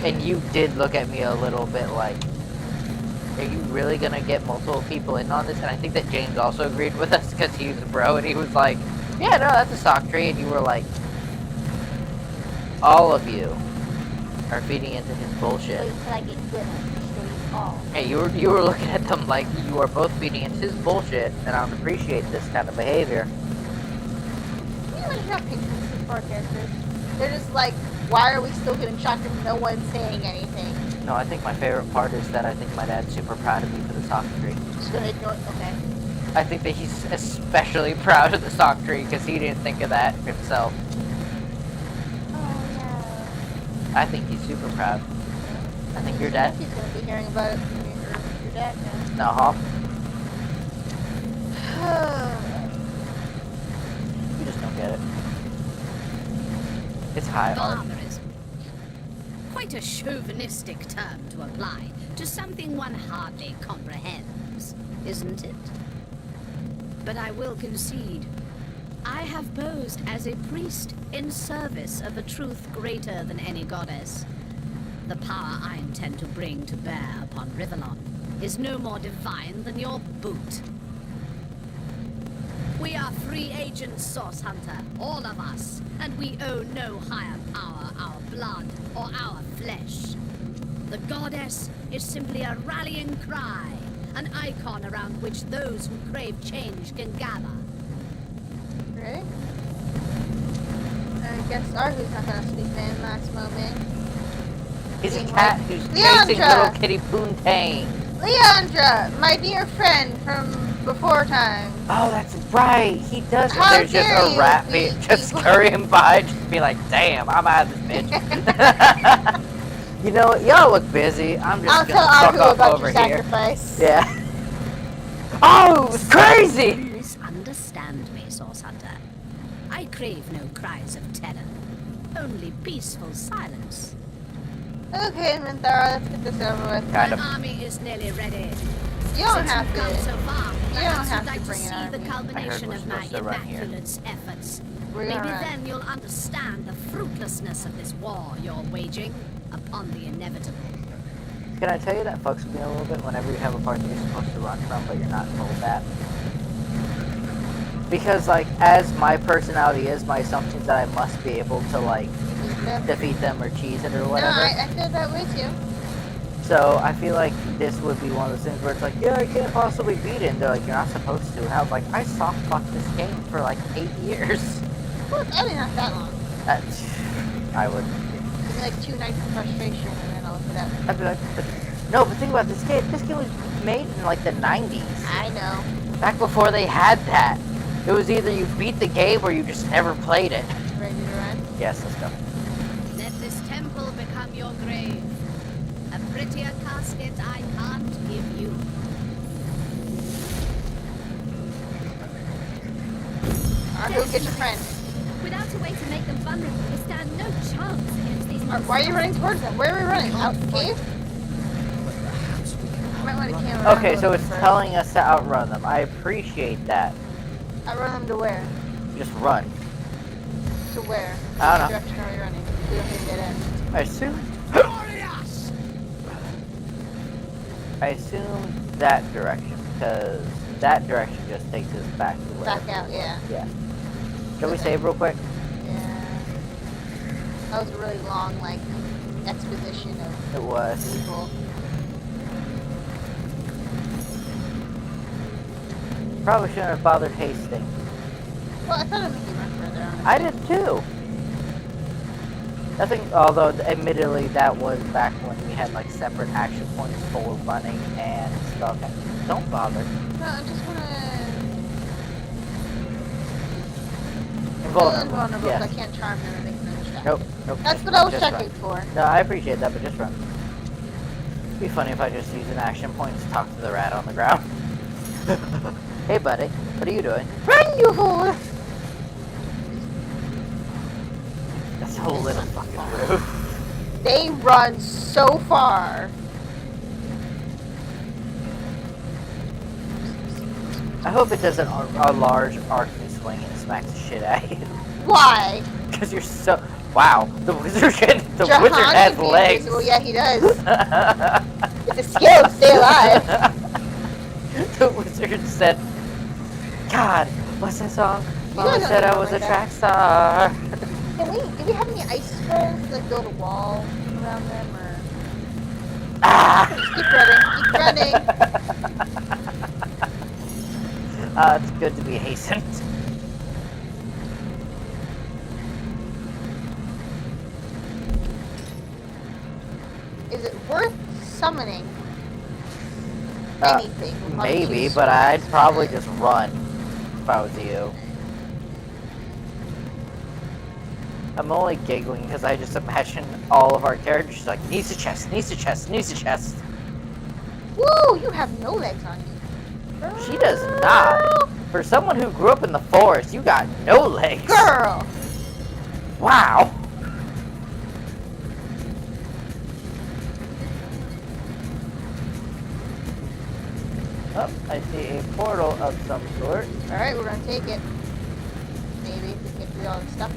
[SPEAKER 1] And you did look at me a little bit like, are you really going to get multiple people in on this? And I think that James also agreed with us because he was a bro and he was like, yeah, no, that's a sock tree. And you were like, all of you are feeding into his bullshit.
[SPEAKER 2] Wait till I get good at it. All.
[SPEAKER 1] Hey, you were looking at them like you are both feeding into his bullshit, and I don't appreciate this kind of behavior.
[SPEAKER 2] You know, you have pictures of our characters. They're just like, why are we still getting shocked if no one's saying anything?
[SPEAKER 1] No, I think my favorite part is that I think my dad's super proud of me for the sock tree.
[SPEAKER 2] Just gonna ignore it. Okay.
[SPEAKER 1] I think that he's especially proud of the sock tree because he didn't think of that himself.
[SPEAKER 2] Oh
[SPEAKER 1] I think he's super proud. I think your dad.
[SPEAKER 2] He's gonna be hearing about it from your dad now.
[SPEAKER 1] No, huh? You just don't get it. It's high art.
[SPEAKER 4] Barbarism. Quite a chauvinistic term to apply to something one hardly comprehends, isn't it? But I will concede, I have posed as a priest in service of a truth greater than any goddess. The power I intend to bring to bear upon Rivellon is no more divine than your boot. We are free agents, Source Hunter, all of us, and we owe no higher power our blood or our flesh. The goddess is simply a rallying cry, an icon around which those who crave change can gather.
[SPEAKER 2] Right? I guess Arhu's not gonna sleep in last moment.
[SPEAKER 1] He's a
[SPEAKER 2] Being
[SPEAKER 1] cat
[SPEAKER 2] like,
[SPEAKER 1] who's chasing
[SPEAKER 2] Leandra!
[SPEAKER 1] little kitty Poontang.
[SPEAKER 2] Leandra, my dear friend from before time.
[SPEAKER 1] Oh, that's right. He does.
[SPEAKER 2] How
[SPEAKER 1] There's just
[SPEAKER 2] dare
[SPEAKER 1] a
[SPEAKER 2] you
[SPEAKER 1] rat
[SPEAKER 2] be
[SPEAKER 1] just
[SPEAKER 2] evil.
[SPEAKER 1] scurrying by, just be like, damn, I'm out of this bitch. You know what? Y'all look busy. I'm just
[SPEAKER 2] I'll
[SPEAKER 1] gonna
[SPEAKER 2] tell
[SPEAKER 1] fuck
[SPEAKER 2] Arhu
[SPEAKER 1] off
[SPEAKER 2] about
[SPEAKER 1] over
[SPEAKER 2] your
[SPEAKER 1] here.
[SPEAKER 2] sacrifice.
[SPEAKER 1] Yeah. Oh, it was crazy!
[SPEAKER 4] You misunderstand me, Source Hunter. I crave no cries of terror, only peaceful silence.
[SPEAKER 2] Okay, Minthara, let's get this over with.
[SPEAKER 1] Kind
[SPEAKER 4] My
[SPEAKER 1] of.
[SPEAKER 4] army is nearly ready.
[SPEAKER 2] You don't
[SPEAKER 4] Since
[SPEAKER 2] have
[SPEAKER 4] you've gone so
[SPEAKER 2] to.
[SPEAKER 4] far,
[SPEAKER 2] You
[SPEAKER 4] perhaps
[SPEAKER 2] don't have
[SPEAKER 4] you'd
[SPEAKER 2] to
[SPEAKER 4] like to
[SPEAKER 2] bring an
[SPEAKER 4] see
[SPEAKER 2] army.
[SPEAKER 4] the culmination
[SPEAKER 1] we're
[SPEAKER 4] of my
[SPEAKER 1] supposed to run here.
[SPEAKER 4] Immaculate's efforts.
[SPEAKER 2] We're
[SPEAKER 4] Maybe
[SPEAKER 2] gonna run.
[SPEAKER 4] then you'll understand the fruitlessness of this war you're waging upon the inevitable.
[SPEAKER 1] Can I tell you that fucks with me a little bit whenever you have a part that you're supposed to run from, but you're not told that? Because, like, as my personality is, my assumption is that I must be able to, like, defeat them or cheese it or
[SPEAKER 2] No,
[SPEAKER 1] whatever.
[SPEAKER 2] I feel that way too.
[SPEAKER 1] So I feel like this would be one of those things where it's like, yeah, I can't possibly beat it. And they're like, you're not supposed to. And I was like, I soft fucked this game for like 8 years.
[SPEAKER 2] Well, it's only not that long.
[SPEAKER 1] I would.
[SPEAKER 2] Give me like 2 nights of frustration and then I'll look it up.
[SPEAKER 1] I'd be like, no, but think about this game. This game was made in like the 90s.
[SPEAKER 2] I know.
[SPEAKER 1] Back before they had that. It was either you beat the game or you just never played it.
[SPEAKER 2] Ready to run?
[SPEAKER 1] Yes, let's go.
[SPEAKER 4] Let this temple become your grave. A prettier casket I can't give you.
[SPEAKER 2] Arhu, get your friend.
[SPEAKER 3] Without a way to make them vulnerable, we stand no chance against these monsters.
[SPEAKER 2] Why are you running towards them? Where are we running? Out the cave? I might want to camera.
[SPEAKER 1] Okay, so it's telling us to outrun them. I appreciate that.
[SPEAKER 2] Outrun them to where?
[SPEAKER 1] Just run.
[SPEAKER 2] To where?
[SPEAKER 1] I don't know.
[SPEAKER 2] What direction are we running? We don't need to get in.
[SPEAKER 1] I assume that direction, because that direction just takes us back to where.
[SPEAKER 2] Back out, yeah.
[SPEAKER 1] Yeah. Shall we save real quick?
[SPEAKER 2] Yeah. That was a really long, like, exposition of
[SPEAKER 1] It was.
[SPEAKER 2] people.
[SPEAKER 1] Probably shouldn't have bothered hasting.
[SPEAKER 2] Well, I thought it would be run further on.
[SPEAKER 1] I did too. I think, although admittedly that was back when we had like separate action points for running and stuff. Don't bother.
[SPEAKER 2] No, I just want to...
[SPEAKER 1] Invulnerable.
[SPEAKER 2] Invulnerable,
[SPEAKER 1] Yes.
[SPEAKER 2] but I can't charm them and make them distracted.
[SPEAKER 1] Nope. Nope.
[SPEAKER 2] That's what I was
[SPEAKER 1] Just
[SPEAKER 2] checking
[SPEAKER 1] run.
[SPEAKER 2] for.
[SPEAKER 1] No, I appreciate that, but just run. It'd be funny if I just used an action point to talk to the rat on the ground. Hey, buddy. What are you doing?
[SPEAKER 2] Run, you fool!
[SPEAKER 1] That's a whole little fucking rude.
[SPEAKER 2] They run so far.
[SPEAKER 1] I hope it doesn't a large arcing swing and smacks the shit out of you.
[SPEAKER 2] Why?
[SPEAKER 1] Because you're so... Wow. The wizard
[SPEAKER 2] Jahan
[SPEAKER 1] wizard has
[SPEAKER 2] can be
[SPEAKER 1] legs.
[SPEAKER 2] invisible. Yeah, he does. It's a skill to stay alive.
[SPEAKER 1] The wizard said, God, what's that song? Mama said I was a track star.
[SPEAKER 2] Do we have any ice scrolls to like build a wall around them, or? Just keep running,
[SPEAKER 1] It's good to be hastened.
[SPEAKER 2] Is it worth summoning anything? We'll probably
[SPEAKER 1] Maybe,
[SPEAKER 2] choose
[SPEAKER 1] but I'd
[SPEAKER 2] spirits.
[SPEAKER 1] probably just run if I was you. I'm only giggling because I just imagine all of our characters like, needs a chest, needs a chest, needs a chest.
[SPEAKER 2] Woo! You have no legs on you.
[SPEAKER 1] She does not. For someone who grew up in the forest, you got no legs.
[SPEAKER 2] Girl!
[SPEAKER 1] Wow. Oh, I see a portal of some sort.
[SPEAKER 2] Alright, we're gonna take it. Maybe if we get through all the stuff.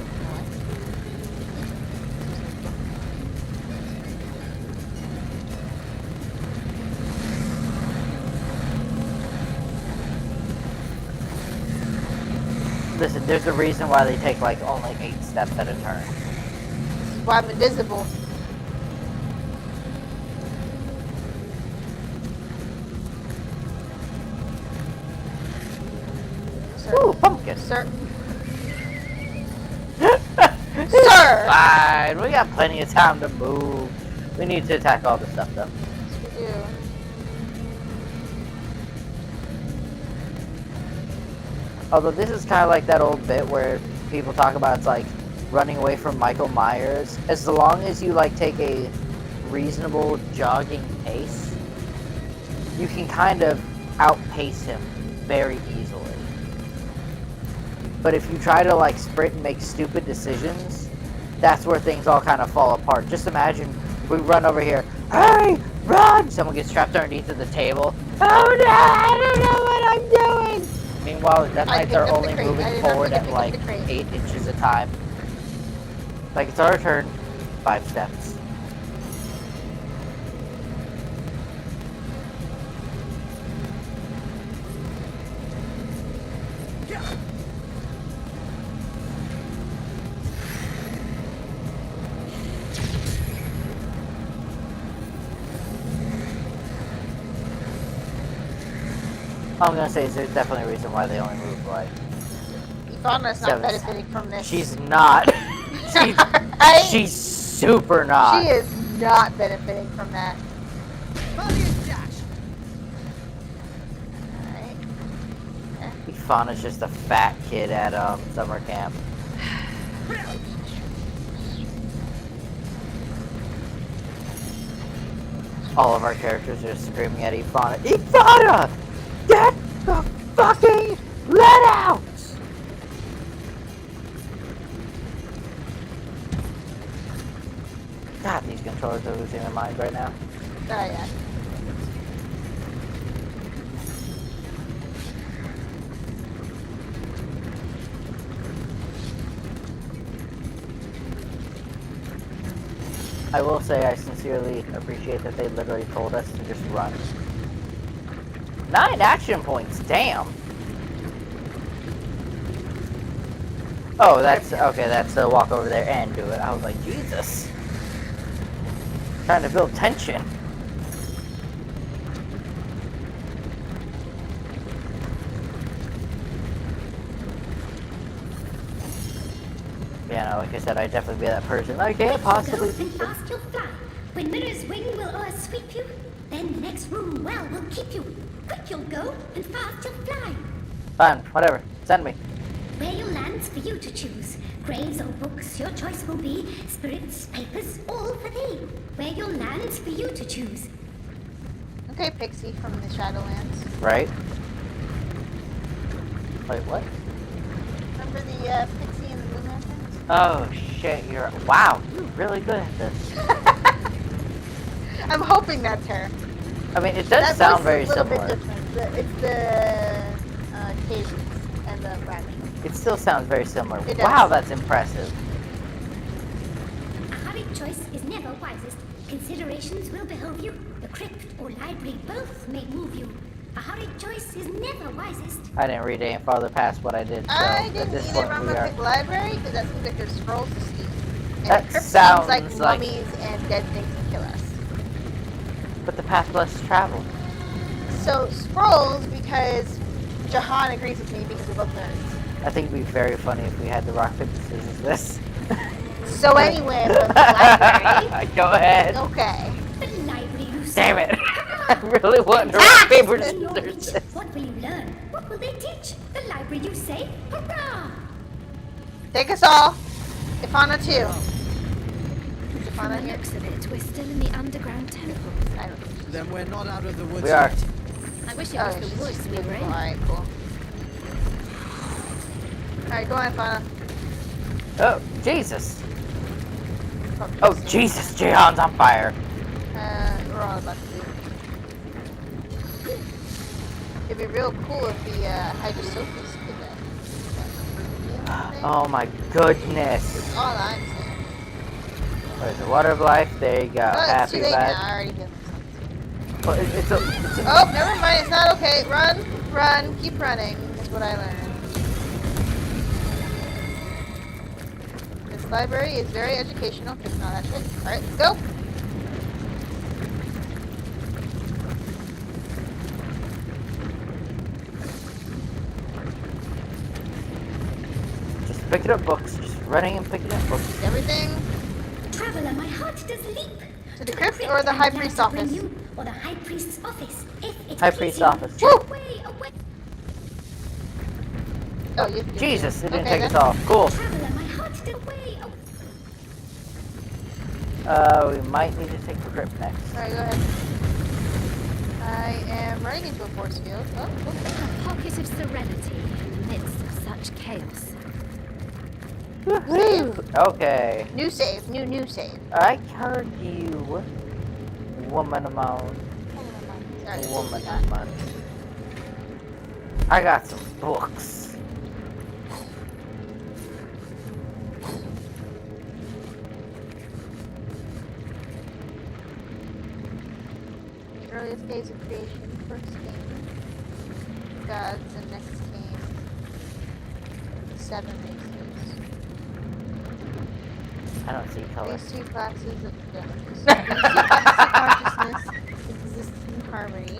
[SPEAKER 1] Listen, there's a reason why they take like only 8 steps at a turn.
[SPEAKER 2] This is why I'm invisible. Sir.
[SPEAKER 1] Ooh, pumpkin.
[SPEAKER 2] Sir. Sir!
[SPEAKER 1] Fine, we got plenty of time to move. We need to attack all the stuff though.
[SPEAKER 2] Yes, we do.
[SPEAKER 1] Although this is kind of like that old bit where people talk about it's like running away from Michael Myers. As long as you like take a reasonable jogging pace, you can kind of outpace him very easily. But if you try to like sprint and make stupid decisions, that's where things all kind of fall apart. Just imagine we run over here, hurry, run! Someone gets trapped underneath of the table. Oh no, I don't know what I'm doing! Meanwhile, the Death Knights are
[SPEAKER 2] picked up the
[SPEAKER 1] only
[SPEAKER 2] crate. I
[SPEAKER 1] moving
[SPEAKER 2] did not
[SPEAKER 1] forward
[SPEAKER 2] forget
[SPEAKER 1] at
[SPEAKER 2] to
[SPEAKER 1] like
[SPEAKER 2] pick up the crate.
[SPEAKER 1] 8 inches at a time. Like it's our turn, 5 steps. All I'm gonna say is there's definitely a reason why they only move like...
[SPEAKER 2] Ivana's not
[SPEAKER 1] 7
[SPEAKER 2] benefiting from this.
[SPEAKER 1] She's not.
[SPEAKER 2] Right?
[SPEAKER 1] She's super not.
[SPEAKER 2] She is not benefiting from that. Alright.
[SPEAKER 1] Ifana's just a fat kid at summer camp. All of our characters are screaming at Ifana. Ifana! Get the fucking let out! God, these controllers are losing their mind right now.
[SPEAKER 2] Oh, yeah.
[SPEAKER 1] I will say I sincerely appreciate that they literally told us to just run. 9 action points, damn! Oh, that's, okay, that's a walk over there and do it. I was like, Jesus. Trying to build tension. Yeah, no, like I said, I'd definitely be that person. I can't possibly...
[SPEAKER 3] Go and fast you'll fly. When Mirror's wing will o'ersweep you, then the next room well will keep you. Quick you'll go, and fast you'll fly.
[SPEAKER 1] Fine, whatever. Send me.
[SPEAKER 3] Where you'll land's for you to choose. Graves or books, your choice will be. Spirits, papers, all for thee. Where you'll land's for you to choose.
[SPEAKER 2] Okay, Pixie from the Shadowlands.
[SPEAKER 1] Right? Wait, what?
[SPEAKER 2] Remember the Pixie and the Blue Lanterns?
[SPEAKER 1] Oh shit, wow, you're really good at this.
[SPEAKER 2] I'm hoping that's her.
[SPEAKER 1] I mean, it does
[SPEAKER 2] That
[SPEAKER 1] sound
[SPEAKER 2] voice
[SPEAKER 1] very
[SPEAKER 2] is a little
[SPEAKER 1] similar.
[SPEAKER 2] bit different. It's the cadence and the rapping.
[SPEAKER 1] It still sounds very similar.
[SPEAKER 2] It does.
[SPEAKER 1] Wow, that's impressive.
[SPEAKER 3] A hurried choice is never wisest. Considerations will behold you. The crypt or library both may move you. A hurried choice is never wisest.
[SPEAKER 1] I didn't read any farther past what I did. So
[SPEAKER 2] I
[SPEAKER 1] at
[SPEAKER 2] didn't
[SPEAKER 1] this
[SPEAKER 2] either,
[SPEAKER 1] point
[SPEAKER 2] but I'm
[SPEAKER 1] we
[SPEAKER 2] gonna
[SPEAKER 1] are.
[SPEAKER 2] pick library because that seems like there's scrolls to steal. And
[SPEAKER 1] That
[SPEAKER 2] the crypt
[SPEAKER 1] sounds
[SPEAKER 2] seems like
[SPEAKER 1] like-
[SPEAKER 2] mummies and dead things to kill us.
[SPEAKER 1] But the path less traveled.
[SPEAKER 2] So scrolls because Jahan agrees with me because we're both nerds.
[SPEAKER 1] I think it'd be very funny if we had the rock paper scissors this.
[SPEAKER 2] So anyway, the library.
[SPEAKER 1] Go ahead.
[SPEAKER 2] Okay.
[SPEAKER 3] The library you
[SPEAKER 1] Damn it! I really want to rock paper scissors this.
[SPEAKER 3] What will you learn? What will they teach? The library you say? Hurrah!
[SPEAKER 2] Take us all. Ifana too. Is
[SPEAKER 4] From
[SPEAKER 2] Ifana
[SPEAKER 4] the
[SPEAKER 2] here?
[SPEAKER 4] looks of it, we're still in the underground temple.
[SPEAKER 2] I don't know.
[SPEAKER 6] Then we're not out of the woods
[SPEAKER 1] We are.
[SPEAKER 6] yet.
[SPEAKER 4] I wish it
[SPEAKER 2] Oh,
[SPEAKER 4] was
[SPEAKER 2] she's
[SPEAKER 4] the woods we were in.
[SPEAKER 2] Alright, cool. Alright, go on, Ifana.
[SPEAKER 1] Oh, Jesus. Oh, Jesus, Jihan's on fire.
[SPEAKER 2] We're all about to do. It'd be real cool if the Hydrosophus did that.
[SPEAKER 1] Oh my goodness.
[SPEAKER 2] That's all I'm saying.
[SPEAKER 1] There's the water of life. There you go.
[SPEAKER 2] Oh, it's
[SPEAKER 1] Happy
[SPEAKER 2] too late now.
[SPEAKER 1] bad.
[SPEAKER 2] I already did.
[SPEAKER 1] Well, it's a
[SPEAKER 2] Oh, never mind. It's not okay. Run, run, keep running. Is what I learned. This library is very educational. Just not that shit. All right, go.
[SPEAKER 1] just picking up books. Just running and picking up books.
[SPEAKER 2] Is everything
[SPEAKER 3] Traveler, my heart does leap.
[SPEAKER 2] to the crypt or the high priest's office?
[SPEAKER 3] Or the high priest's office, if it
[SPEAKER 1] High
[SPEAKER 3] please
[SPEAKER 1] priest's
[SPEAKER 3] you.
[SPEAKER 1] office.
[SPEAKER 2] Woo!
[SPEAKER 3] Away, away.
[SPEAKER 2] Oh, you.
[SPEAKER 1] Jesus, it didn't
[SPEAKER 2] Okay,
[SPEAKER 1] take us
[SPEAKER 2] then.
[SPEAKER 1] off. Cool.
[SPEAKER 3] Traveler, my heart does away,
[SPEAKER 1] We might need to take the crypt next.
[SPEAKER 2] All right, go ahead. I am running into a force field. Oh, okay.
[SPEAKER 4] A pocket of serenity in the midst of such chaos.
[SPEAKER 1] Woohoo! Okay.
[SPEAKER 2] New save. New save.
[SPEAKER 1] I heard you. Woman amount.
[SPEAKER 2] Alright,
[SPEAKER 1] Woman
[SPEAKER 2] so we got-
[SPEAKER 1] amount. I got some books.
[SPEAKER 2] The earliest days of creation, first game, gods, and next game, 7 races.
[SPEAKER 1] I don't see color.
[SPEAKER 2] These two classes of consciousness exist in harmony.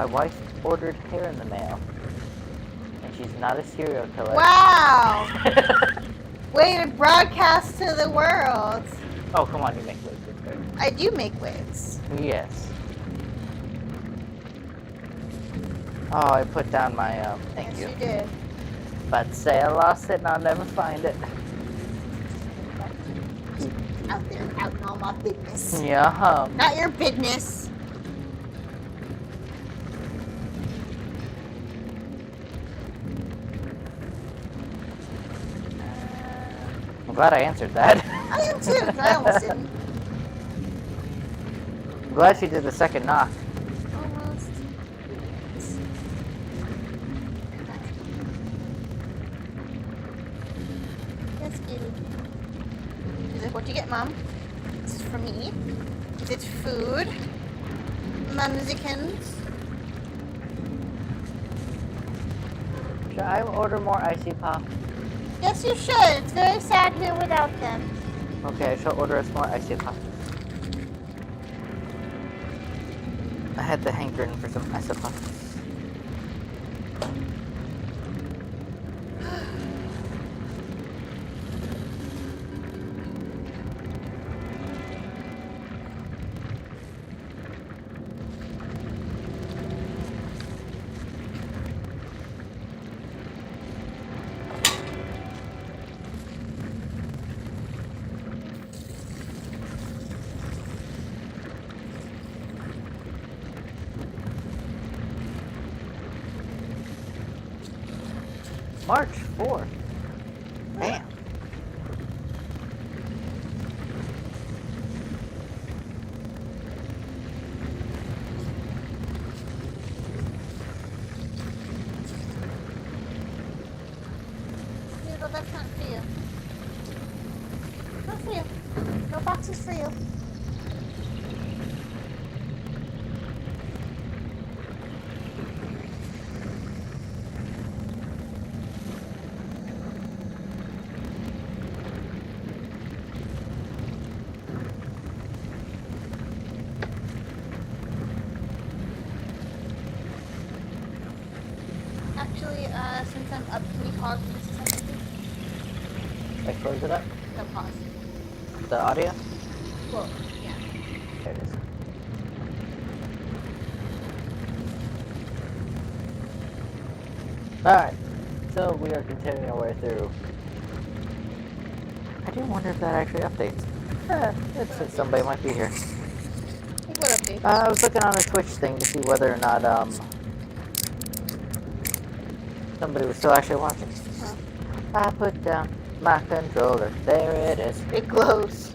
[SPEAKER 1] My wife ordered hair in the mail. And she's not a serial killer.
[SPEAKER 2] Wow! Way to broadcast to the world.
[SPEAKER 1] Oh, come on, you make wigs.
[SPEAKER 2] I do make wigs.
[SPEAKER 1] Yes. Oh, I put down my, thank you.
[SPEAKER 2] Yes, you did.
[SPEAKER 1] But say I lost it and I'll never find it.
[SPEAKER 2] Out there, out in all my business.
[SPEAKER 1] Yeah.
[SPEAKER 2] Not your business.
[SPEAKER 1] I'm glad I answered that.
[SPEAKER 2] I am too, 'cause I almost didn't.
[SPEAKER 1] I'm glad she did the second knock.
[SPEAKER 2] Almost. Yes, kitty. She's like, what'd you get, Mom? This is for me. Is it food? Mumsykins?
[SPEAKER 1] Should I order more icy pop?
[SPEAKER 2] Yes, you should. It's very sad here without them.
[SPEAKER 1] Okay, I shall order us more icy pop. I had the hankering for some icy pop. March 4th. Bam.
[SPEAKER 2] Yeah, but that's not for you. Not for you. No boxes for you. Actually, since I'm up, can you pause for just a second, please?
[SPEAKER 1] I close it up.
[SPEAKER 2] No, pause.
[SPEAKER 1] The audio?
[SPEAKER 2] Well, yeah.
[SPEAKER 1] There it is. Alright, so we are continuing our way through. I do wonder if that actually updates. It's somebody might be here.
[SPEAKER 2] Like what update?
[SPEAKER 1] I was looking on the Twitch thing to see whether or not somebody was still actually watching.
[SPEAKER 2] Huh.
[SPEAKER 1] I put down my controller. There it is.
[SPEAKER 2] It glows.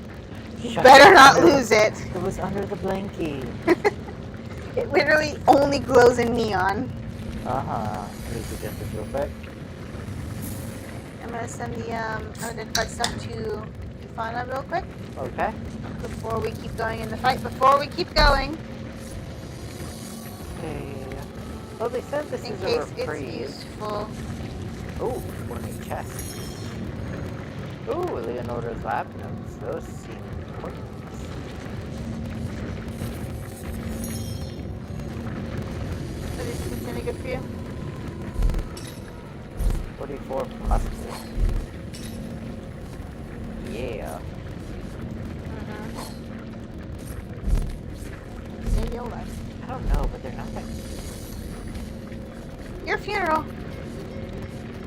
[SPEAKER 2] You
[SPEAKER 1] Shut
[SPEAKER 2] better
[SPEAKER 1] up.
[SPEAKER 2] not lose it.
[SPEAKER 1] It was under the blankie.
[SPEAKER 2] It literally only glows in neon.
[SPEAKER 1] Let me suggest this real quick.
[SPEAKER 2] I'm gonna send the unidentified stuff to Ifana real quick
[SPEAKER 1] Okay.
[SPEAKER 2] before we keep going in the fight. Before we keep going,
[SPEAKER 1] Okay. Well, they said this
[SPEAKER 2] in
[SPEAKER 1] is a
[SPEAKER 2] case it's
[SPEAKER 1] reprieve.
[SPEAKER 2] useful.
[SPEAKER 1] Ooh, what a chest. Ooh, Leonorda's lab notes. Those seem important.
[SPEAKER 2] So this is any good for you?
[SPEAKER 1] 44 plus 4. Yeah.
[SPEAKER 2] Say you'll love.
[SPEAKER 1] I don't know, but they're not that.
[SPEAKER 2] Your funeral.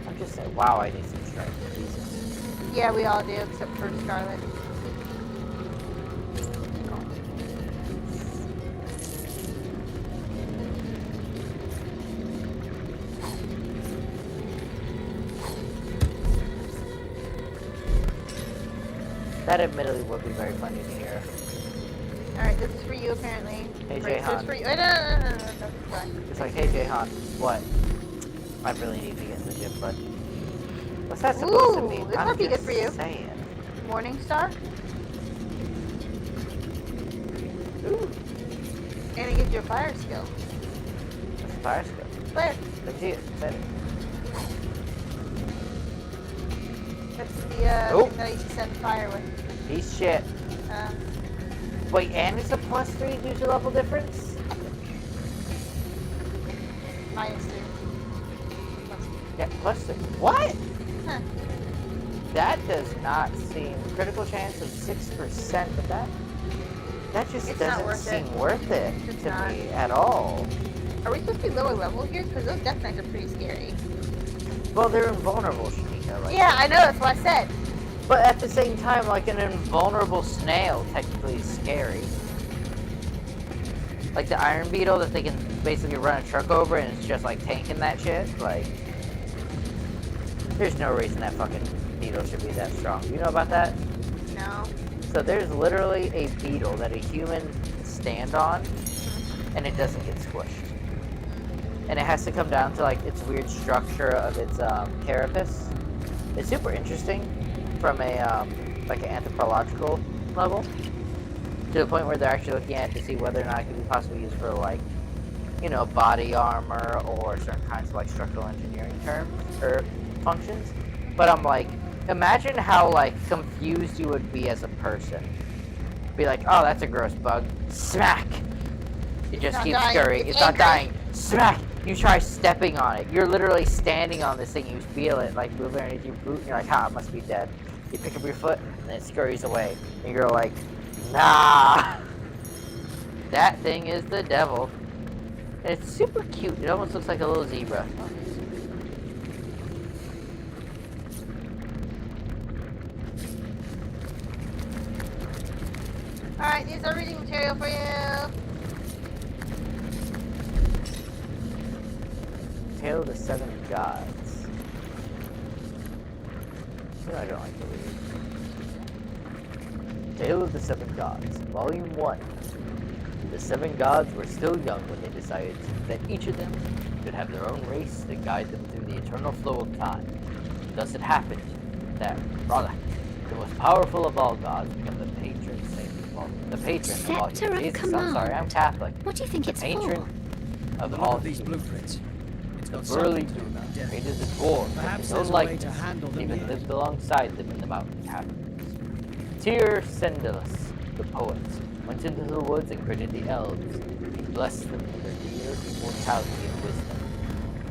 [SPEAKER 1] I'm just saying, wow, I need some strength. Jesus.
[SPEAKER 2] Yeah, we all do, except for Scarlet.
[SPEAKER 1] That admittedly would be very funny to hear.
[SPEAKER 2] Alright, this is for you apparently.
[SPEAKER 1] Hey,
[SPEAKER 2] Right, so
[SPEAKER 1] Jahan.
[SPEAKER 2] it's for you. No. Sorry.
[SPEAKER 1] It's like, hey, Jahan, what? I really need to get in the gym, bud. What's that supposed to
[SPEAKER 2] Ooh,
[SPEAKER 1] mean?
[SPEAKER 2] this
[SPEAKER 1] I'm
[SPEAKER 2] might be good
[SPEAKER 1] just
[SPEAKER 2] for you.
[SPEAKER 1] saying.
[SPEAKER 2] Morning Star.
[SPEAKER 1] Ooh,
[SPEAKER 2] And it gives you a fire skill.
[SPEAKER 1] that's a fire skill.
[SPEAKER 2] Fire.
[SPEAKER 1] Let me see it. Set it.
[SPEAKER 2] That's the
[SPEAKER 1] Oh.
[SPEAKER 2] thing that I used to send fire with.
[SPEAKER 1] Piece of shit. Wait, and it's a +3 due to level difference?
[SPEAKER 2] -3.
[SPEAKER 1] Yeah, +3. What?
[SPEAKER 2] Huh.
[SPEAKER 1] That does not seem critical chance of 6%, but that just
[SPEAKER 2] It's not
[SPEAKER 1] doesn't
[SPEAKER 2] worth
[SPEAKER 1] seem
[SPEAKER 2] it.
[SPEAKER 1] worth it
[SPEAKER 2] It's
[SPEAKER 1] to
[SPEAKER 2] not.
[SPEAKER 1] me at all.
[SPEAKER 2] Are we supposed to be lower level here? Because those death knights are pretty scary.
[SPEAKER 1] Well, they're invulnerable, Shanika. Like,
[SPEAKER 2] Yeah, I know. That's what I said.
[SPEAKER 1] but at the same time, like an invulnerable snail technically is scary. Like the iron beetle that they can basically run a truck over and it's just like tanking that shit. Like, there's no reason that fucking beetle should be that strong. You know about that?
[SPEAKER 2] No.
[SPEAKER 1] So there's literally a beetle that a human can stand on and it doesn't get squished. And it has to come down to like its weird structure of its carapace. It's super interesting from a like an anthropological level, to the point where they're actually looking at it to see whether or not it can be possibly used for like, you know, body armor or certain kinds of like structural engineering terms or functions. But I'm like, imagine how like confused you would be as a person. Be like, oh, that's a gross bug. Smack! It just keeps scurrying. It's not dying. Smack! You try stepping on it. You're literally standing on this thing. You feel it like moving underneath your boot, and you're like, it must be dead. You pick up your foot, and it scurries away. And you're like, nah! That thing is the devil. And it's super cute. It almost looks like a little zebra.
[SPEAKER 2] Alright, here's our reading material for you.
[SPEAKER 1] Tale of the Seven Gods. You know I don't like to read. Tale of the Seven Gods, Volume 1. The seven gods were still young when they decided that each of them could have their own race to guide them through the eternal flow of time. Thus it happened that Ralak, the most powerful of all gods, became the patron saint of all. The patron of all.
[SPEAKER 7] Scepter of
[SPEAKER 1] Jesus, I'm
[SPEAKER 7] Command.
[SPEAKER 1] sorry, I'm Catholic.
[SPEAKER 7] What do you think
[SPEAKER 1] The
[SPEAKER 7] it's
[SPEAKER 1] patron
[SPEAKER 7] for?
[SPEAKER 1] of
[SPEAKER 5] Look
[SPEAKER 1] all
[SPEAKER 5] at these
[SPEAKER 1] humans.
[SPEAKER 5] blueprints. It's
[SPEAKER 1] The
[SPEAKER 5] got
[SPEAKER 1] burly
[SPEAKER 5] something to do about death.
[SPEAKER 1] created the dwarves
[SPEAKER 5] Perhaps
[SPEAKER 1] with no
[SPEAKER 5] there's a way to
[SPEAKER 1] likeness,
[SPEAKER 5] handle them
[SPEAKER 1] even
[SPEAKER 5] yet.
[SPEAKER 1] lived alongside them in the mountain caverns. Tyr Sendilus, the poet, went into the woods and created the elves. He blessed them with their dear immortality and wisdom.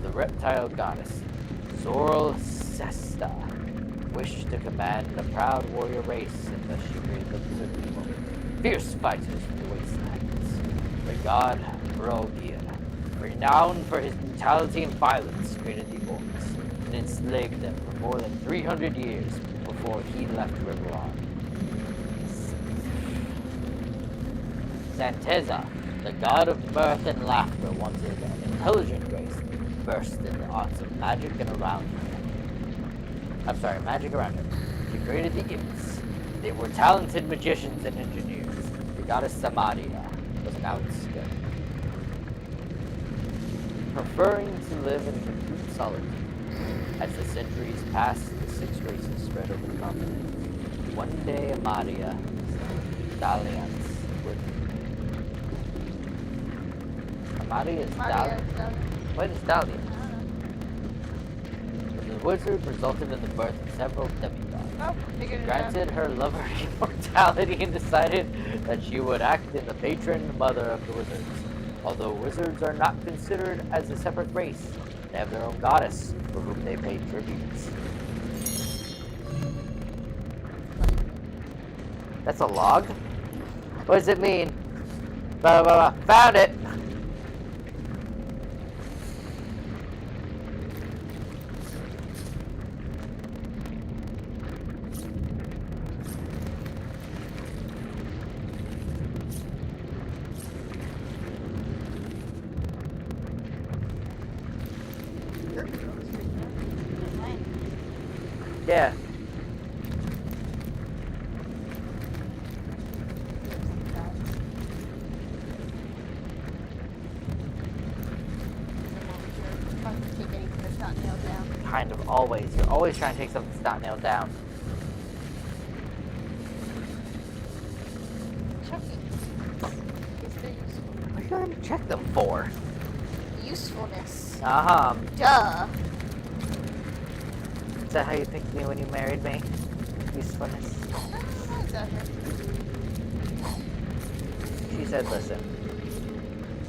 [SPEAKER 1] The reptile goddess, Zorl Sesta, wished to command a proud warrior race, and thus she created the lizard people, fierce fighters from the wastelands. The god Brogier, renowned for his brutality and violence, created the orcs and enslaved them for more than 300 years before he left Riverrun. Santeza, the god of mirth and laughter, wanted an intelligent race versed in the arts of magic and magic around him. She created the Imps. They were talented magicians and engineers. The goddess Samaria was an outskirt, preferring to live in complete solitude. As the centuries passed, the six races spread over the continent. One day, Amaria, Dalians, would... Amaria's Dalian? What is Dalian? The wizard resulted in the birth of several demigods.
[SPEAKER 2] Oh, figured it out.
[SPEAKER 1] Granted her lover immortality and decided that she would act as the patron mother of the wizards. Although wizards are not considered as a separate race, they have their own goddess for whom they pay tributes. That's a log? What does it mean? Blah, blah, blah. Found it! Yeah. Kind of always. You're always trying to take something that's not nailed down. What are you going to check them for?
[SPEAKER 2] Usefulness.
[SPEAKER 1] Uh-huh.
[SPEAKER 2] Duh.
[SPEAKER 1] Is that how you picked me when you married me? Usefulness. She said, listen.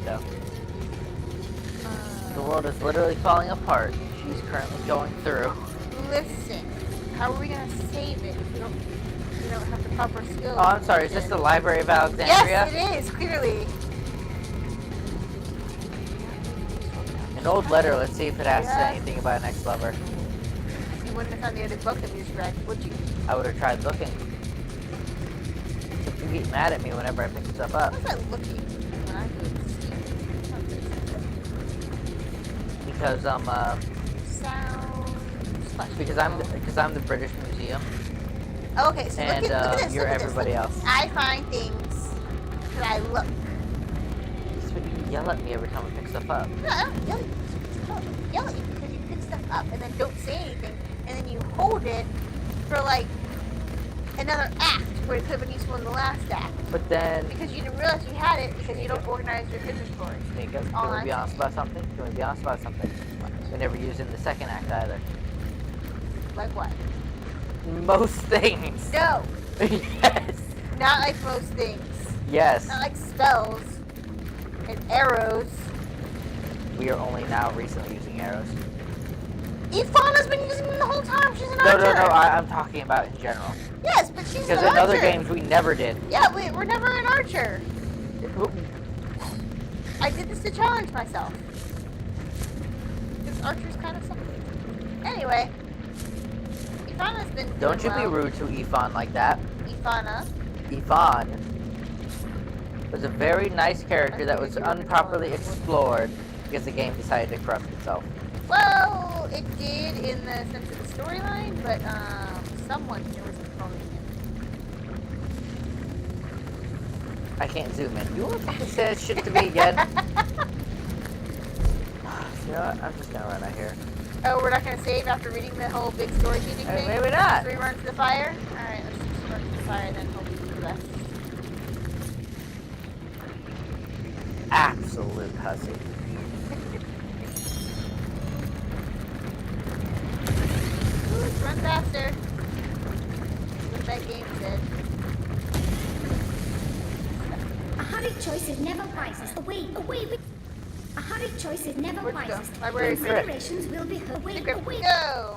[SPEAKER 1] about to go. The world is literally falling apart. She's currently going through.
[SPEAKER 2] Listen, how are we gonna save it if we don't have the proper skills?
[SPEAKER 1] Oh, I'm sorry. Is this the Library of Alexandria?
[SPEAKER 2] Yes, it is. Clearly.
[SPEAKER 1] An old letter. Let's see if it asks anything about an ex-lover.
[SPEAKER 2] You wouldn't have found the other book that we just read, would you?
[SPEAKER 1] I would have tried looking. You get mad at me whenever I pick stuff up.
[SPEAKER 2] What's that looking when I do
[SPEAKER 1] Because
[SPEAKER 2] sound.
[SPEAKER 1] because I'm the British Museum.
[SPEAKER 2] Oh, okay, so
[SPEAKER 1] and
[SPEAKER 2] look at this.
[SPEAKER 1] you're
[SPEAKER 2] Look at
[SPEAKER 1] everybody
[SPEAKER 2] this.
[SPEAKER 1] else.
[SPEAKER 2] I find things that I look.
[SPEAKER 1] So you yell at me every time I pick stuff up.
[SPEAKER 2] No, I don't yell at you. I yell at you because you pick stuff up and then don't say anything, and then you hold it for like another act where it could have been useful in the last act.
[SPEAKER 1] But then,
[SPEAKER 2] Because you didn't realize you had it because you don't organize your inventory.
[SPEAKER 1] Nika,
[SPEAKER 2] All
[SPEAKER 1] can we
[SPEAKER 2] I'm
[SPEAKER 1] be honest
[SPEAKER 2] saying.
[SPEAKER 1] about something? Can we be honest about something? We never used it in the second act either.
[SPEAKER 2] Like what?
[SPEAKER 1] Most things.
[SPEAKER 2] No,
[SPEAKER 1] Yes.
[SPEAKER 2] not like most things.
[SPEAKER 1] Yes.
[SPEAKER 2] Not like spells and arrows.
[SPEAKER 1] We are only now recently using arrows.
[SPEAKER 2] Ifana's been using them the whole time. She's an
[SPEAKER 1] No,
[SPEAKER 2] archer.
[SPEAKER 1] no, no. I'm talking about in general.
[SPEAKER 2] Yes, but she's an
[SPEAKER 1] Because
[SPEAKER 2] archer.
[SPEAKER 1] in other games we never did.
[SPEAKER 2] Yeah, we're never an archer. I did this to challenge myself. Because archer's kind of something. Anyway, Ifana's been doing
[SPEAKER 1] Don't you be
[SPEAKER 2] well.
[SPEAKER 1] rude to Ifan like that.
[SPEAKER 2] Ifana.
[SPEAKER 1] Ifan was a very nice character that was improperly explored because the game decided to corrupt itself.
[SPEAKER 2] Well, it did in the sense of the storyline, but someone here was controlling it.
[SPEAKER 1] I can't zoom in. You want to fucking say that shit to me again? You know what? I'm just gonna run out here.
[SPEAKER 2] Oh, we're not gonna save after reading the whole big story thing?
[SPEAKER 1] Maybe not.
[SPEAKER 2] Let's rerun to the fire? Alright, let's just run to the fire and then hope for the best.
[SPEAKER 1] Absolute hussy.
[SPEAKER 2] Ooh, let's run faster. That's what that game said.
[SPEAKER 3] A hurried choice is never wisest. Away. A hurried choice is never
[SPEAKER 2] Where'd you go?
[SPEAKER 3] wisest.
[SPEAKER 2] Library.
[SPEAKER 3] Considerations will be away.
[SPEAKER 2] Go!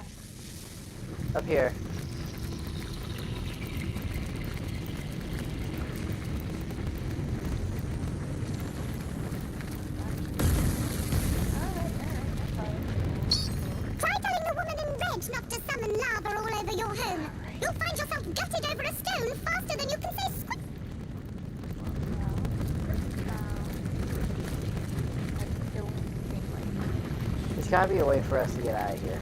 [SPEAKER 1] Up here.
[SPEAKER 3] Try telling the woman in red not to summon lava all over your home. You'll find yourself gutted over a stone faster than you can say squid.
[SPEAKER 1] There's gotta be a way for us to get out of here.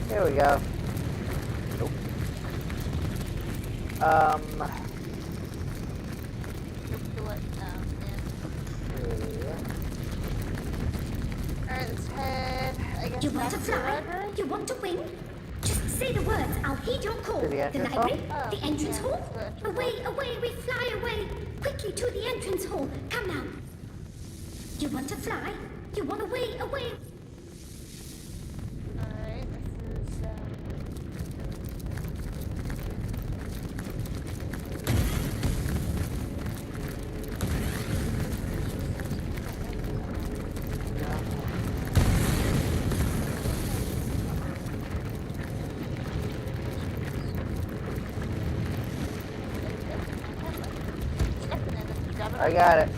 [SPEAKER 1] Here we go. Nope.
[SPEAKER 2] Alright, let's head, I guess,
[SPEAKER 3] You want
[SPEAKER 2] back
[SPEAKER 3] to
[SPEAKER 2] the
[SPEAKER 3] fly?
[SPEAKER 2] library?
[SPEAKER 3] You want to wing? Just say the words. I'll heed your call.
[SPEAKER 1] To the
[SPEAKER 3] The
[SPEAKER 1] entrance
[SPEAKER 3] library?
[SPEAKER 2] hall?
[SPEAKER 3] The entrance
[SPEAKER 2] Yeah,
[SPEAKER 3] hall?
[SPEAKER 2] let's go.
[SPEAKER 3] Away, we fly away. Quickly to the entrance hall. Come now. You want to fly? You want away.
[SPEAKER 2] Alright, this is,
[SPEAKER 1] I got it.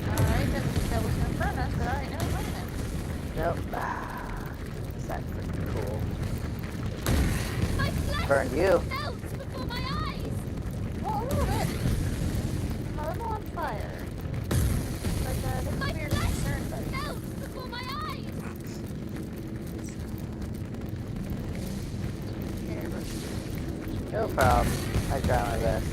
[SPEAKER 2] Alright, that was gonna burn us, but alright, never mind then.
[SPEAKER 1] Nope. That's pretty cool.
[SPEAKER 4] My flesh
[SPEAKER 1] Burned you.
[SPEAKER 4] melts before my eyes.
[SPEAKER 2] Well, a little bit. I'm a little on fire. But, this
[SPEAKER 4] My
[SPEAKER 2] is weird
[SPEAKER 4] flesh
[SPEAKER 2] concern, but...
[SPEAKER 4] melts before my eyes.
[SPEAKER 1] No problem. I try my best.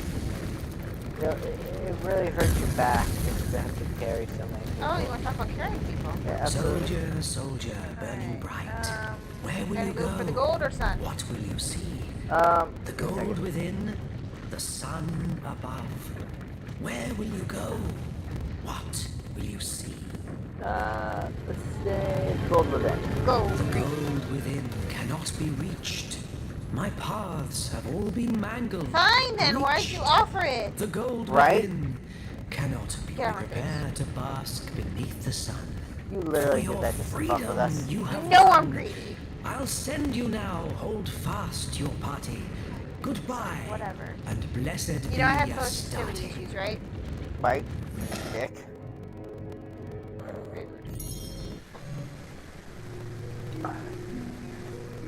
[SPEAKER 1] You know, it really hurts your back if you have to carry so many people.
[SPEAKER 2] Oh, you want to talk about carrying people?
[SPEAKER 1] Yeah, absolutely.
[SPEAKER 8] Soldier, soldier, burning
[SPEAKER 2] Alright,
[SPEAKER 8] bright. Where will
[SPEAKER 2] gotta
[SPEAKER 8] you
[SPEAKER 2] go
[SPEAKER 8] go?
[SPEAKER 2] for the gold or sun?
[SPEAKER 8] What will you see? The
[SPEAKER 1] a
[SPEAKER 8] gold
[SPEAKER 1] second.
[SPEAKER 8] within, the sun above. Where will you go? What will you see?
[SPEAKER 1] Let's say gold within.
[SPEAKER 2] Gold.
[SPEAKER 9] Gold within cannot be reached. My paths have all been mangled.
[SPEAKER 2] Fine then, why did you offer it?
[SPEAKER 9] The gold
[SPEAKER 1] Right?
[SPEAKER 9] within cannot be
[SPEAKER 2] Get on my
[SPEAKER 9] prepared to bask beneath the sun.
[SPEAKER 1] You
[SPEAKER 9] For
[SPEAKER 1] literally did
[SPEAKER 9] your
[SPEAKER 1] that just to fuck with
[SPEAKER 9] freedom,
[SPEAKER 1] us.
[SPEAKER 9] you have
[SPEAKER 2] No, I'm
[SPEAKER 9] won.
[SPEAKER 2] greedy.
[SPEAKER 9] I'll send you now. Hold fast your party. Goodbye.
[SPEAKER 2] Whatever.
[SPEAKER 9] And blessed
[SPEAKER 2] You
[SPEAKER 9] be
[SPEAKER 2] know I have
[SPEAKER 9] your
[SPEAKER 2] sensitivity
[SPEAKER 9] starting.
[SPEAKER 2] issues, right?
[SPEAKER 1] Right? Dick.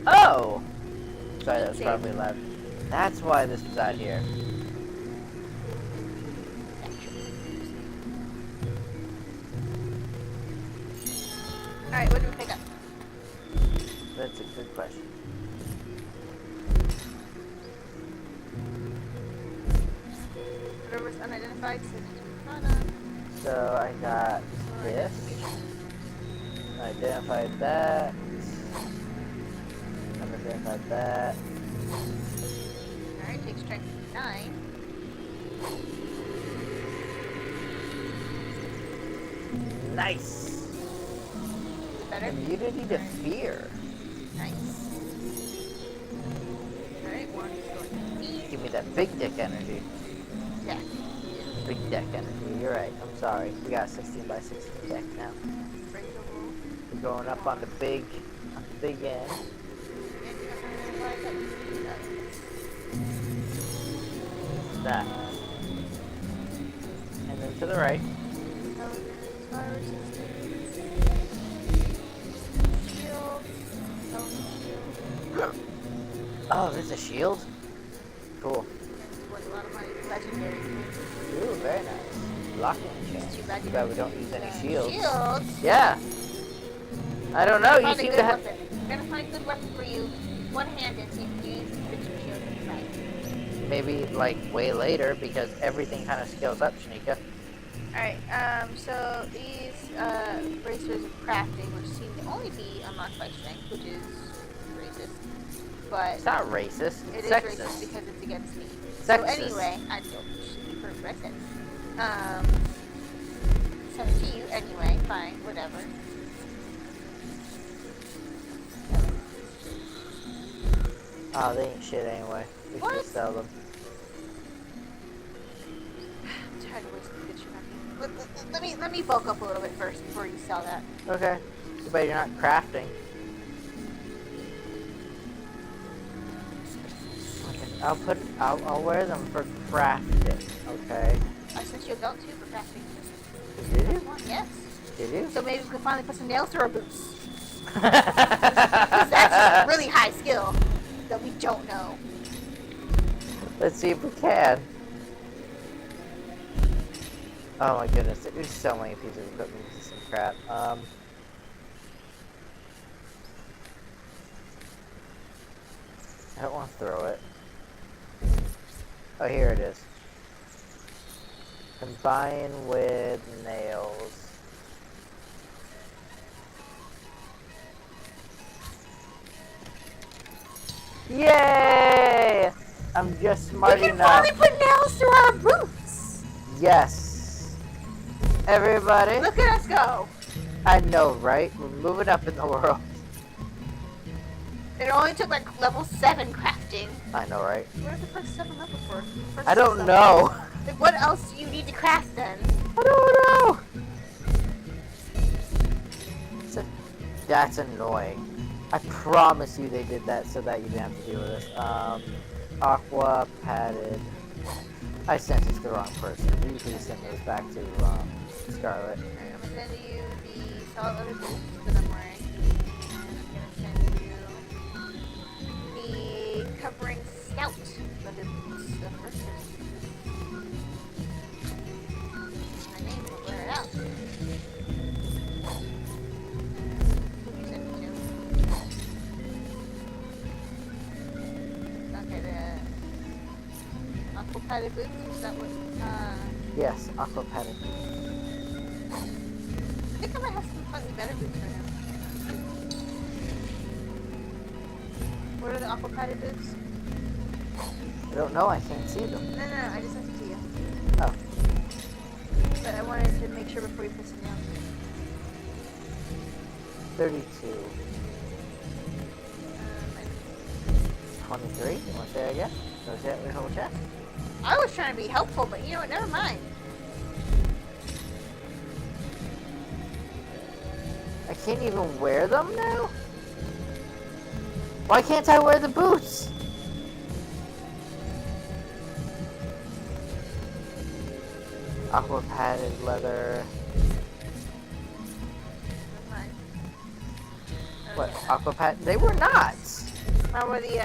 [SPEAKER 1] Oh! Sorry, that was probably loud. That's why this was out here.
[SPEAKER 2] Alright, what do we pick up?
[SPEAKER 1] That's a good question.
[SPEAKER 2] Whatever's unidentified,
[SPEAKER 1] So I got this. Identified that. Unidentified that.
[SPEAKER 2] Alright, take strength 9.
[SPEAKER 1] Nice!
[SPEAKER 2] Better?
[SPEAKER 1] Immunity to fear.
[SPEAKER 2] Nice. Alright, one is going to be.
[SPEAKER 1] Give me that big dick energy.
[SPEAKER 2] Yeah.
[SPEAKER 1] Big deck energy. You're right. I'm sorry. We got a 16 by 16 deck now. We're going up on the big end. That. And then to the right. Oh, there's a shield? Cool. Ooh, very nice. Blocking chance. Too bad we don't use any shields.
[SPEAKER 2] Shields?
[SPEAKER 1] Yeah. I don't know. You
[SPEAKER 2] Find a
[SPEAKER 1] seem
[SPEAKER 2] good
[SPEAKER 1] to have.
[SPEAKER 2] weapon. We're gonna find a good weapon for you. One-handed, so you can use the shield right.
[SPEAKER 1] Maybe like way later because everything kind of scales up, Shanika.
[SPEAKER 2] Alright, so these bracers of crafting, which seem to only be unlocked by strength, which is racist. But
[SPEAKER 1] It's not racist.
[SPEAKER 2] it
[SPEAKER 1] It's
[SPEAKER 2] is
[SPEAKER 1] sexist.
[SPEAKER 2] racist because it's against me.
[SPEAKER 1] Sexist.
[SPEAKER 2] So anyway, I don't for what I said. Send it to you anyway, fine, whatever.
[SPEAKER 1] Oh, they ain't shit anyway. We should just sell them.
[SPEAKER 2] I'm tired of wasting good shit. Let me bulk up a little bit first before you sell that.
[SPEAKER 1] Okay. But you're not crafting. Okay. I'll wear them for crafting. Okay.
[SPEAKER 2] I sent you a belt too for crafting.
[SPEAKER 1] Did you?
[SPEAKER 2] Yes.
[SPEAKER 1] Did you?
[SPEAKER 2] So maybe we can finally put some nails through our boots. Because that's really high skill that we don't know.
[SPEAKER 1] Let's see if we can. Oh my goodness, there's so many pieces of equipment. This is some crap. I don't want to throw it. Oh, here it is. Combine with nails. Yay! I'm just smart
[SPEAKER 2] We can
[SPEAKER 1] enough.
[SPEAKER 2] finally put nails through our boots.
[SPEAKER 1] Yes. Everybody.
[SPEAKER 2] Look at us go.
[SPEAKER 1] I know, right? We're moving up in the world.
[SPEAKER 2] It only took like level 7 crafting.
[SPEAKER 1] I know, right?
[SPEAKER 2] What are the first 7 levels for? First
[SPEAKER 1] I don't
[SPEAKER 2] 6
[SPEAKER 1] know.
[SPEAKER 2] levels. Like, what else do you need to craft then?
[SPEAKER 1] I don't know. That's annoying. I promise you they did that so that you didn't have to deal with this. Aqua padded. I sent it to the wrong person. You can send those back to Scarlet.
[SPEAKER 2] Alright, I'm gonna send you the solid leather boots that I'm wearing. And I'm gonna send you the covering scout leather boots. The first one. My name will wear it out. Who you send it to? Okay, the aqua padded boots. Is that what?
[SPEAKER 1] Yes, aqua padded.
[SPEAKER 2] I think I might have some slightly better boots for him. What are the aqua padded boots?
[SPEAKER 1] I don't know, I can't see them.
[SPEAKER 2] No, I just sent it to you.
[SPEAKER 1] Oh.
[SPEAKER 2] But I wanted to make sure before you put some down.
[SPEAKER 1] 32. 23? You want to say that again? So say that with whole chest?
[SPEAKER 2] I was trying to be helpful, but you know what? Never mind.
[SPEAKER 1] I can't even wear them now? Why can't I wear the boots? Aqua padded leather. What? Aqua pad? They were not!
[SPEAKER 2] How were the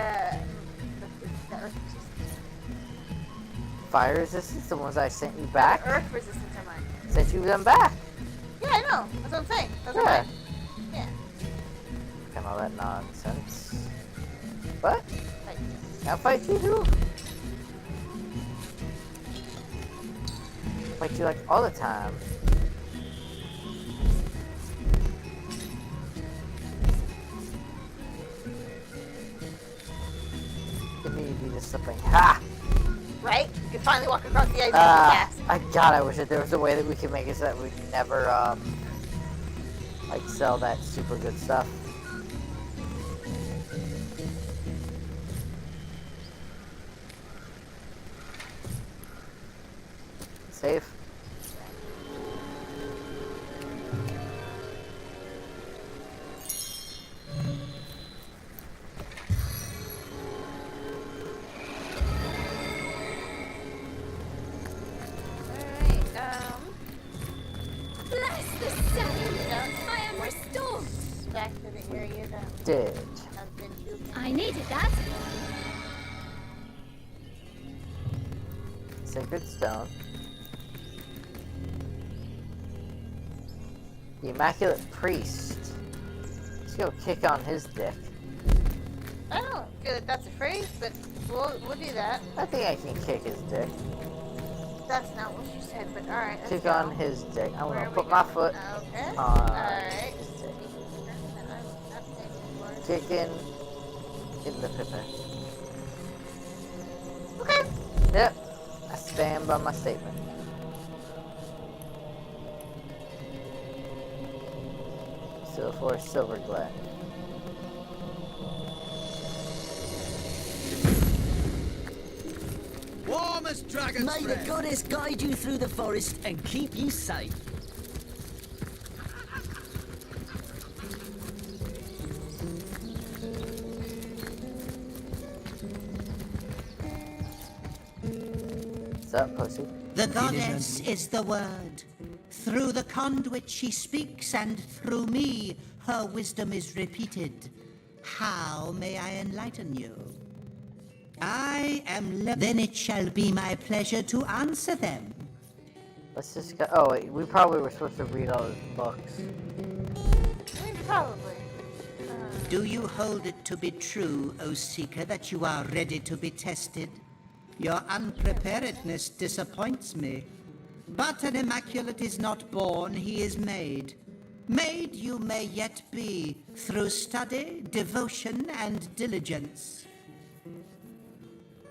[SPEAKER 1] Fire resistance? The ones I sent you back?
[SPEAKER 2] earth resistance are mine.
[SPEAKER 1] Sent you them back.
[SPEAKER 2] Yeah, I know. That's what I'm saying. That's
[SPEAKER 1] Yeah.
[SPEAKER 2] what I'm Yeah.
[SPEAKER 1] And all that nonsense. What?
[SPEAKER 2] Like,
[SPEAKER 1] I'll fight you too. Fight you like all the time. Give me to do this something. Ha!
[SPEAKER 2] right? You can finally walk across the ice fast.
[SPEAKER 1] I wish that there was a way that we could make it so that we never, like, sell that super good stuff. Save.
[SPEAKER 3] Bless the sun! I am restored!
[SPEAKER 2] Back to the area that
[SPEAKER 1] Did.
[SPEAKER 2] I've been to.
[SPEAKER 3] I needed that.
[SPEAKER 1] Sacred stone. The Immaculate Priest. Let's go kick on his dick.
[SPEAKER 2] I don't feel like that's a phrase, but we'll do that.
[SPEAKER 1] I think I can kick his dick.
[SPEAKER 2] That's not what you said, but alright.
[SPEAKER 1] Kick on his dick. I'm
[SPEAKER 2] Where
[SPEAKER 1] gonna
[SPEAKER 2] are
[SPEAKER 1] put
[SPEAKER 2] we
[SPEAKER 1] my
[SPEAKER 2] going?
[SPEAKER 1] foot
[SPEAKER 2] Okay.
[SPEAKER 1] on
[SPEAKER 2] Alright.
[SPEAKER 1] his dick. Kicking in the pipper.
[SPEAKER 2] Okay.
[SPEAKER 1] Yep. I stand by my statement. So for silver glad.
[SPEAKER 6] Warm as dragon's
[SPEAKER 8] May the
[SPEAKER 6] breath.
[SPEAKER 8] goddess guide you through the forest and keep you safe.
[SPEAKER 1] What's up, pussy?
[SPEAKER 10] The goddess is the word. Through the conduit she speaks, and through me her wisdom is repeated. How may I enlighten you? I am then it shall be my pleasure to answer them.
[SPEAKER 1] Let's just go. Oh, wait, we probably were supposed to read all his books.
[SPEAKER 2] I mean, probably.
[SPEAKER 10] Do you hold it to be true, O Seeker, that you are ready to be tested? Your unpreparedness disappoints me. But an immaculate is not born, he is made. Made you may yet be, through study, devotion, and diligence.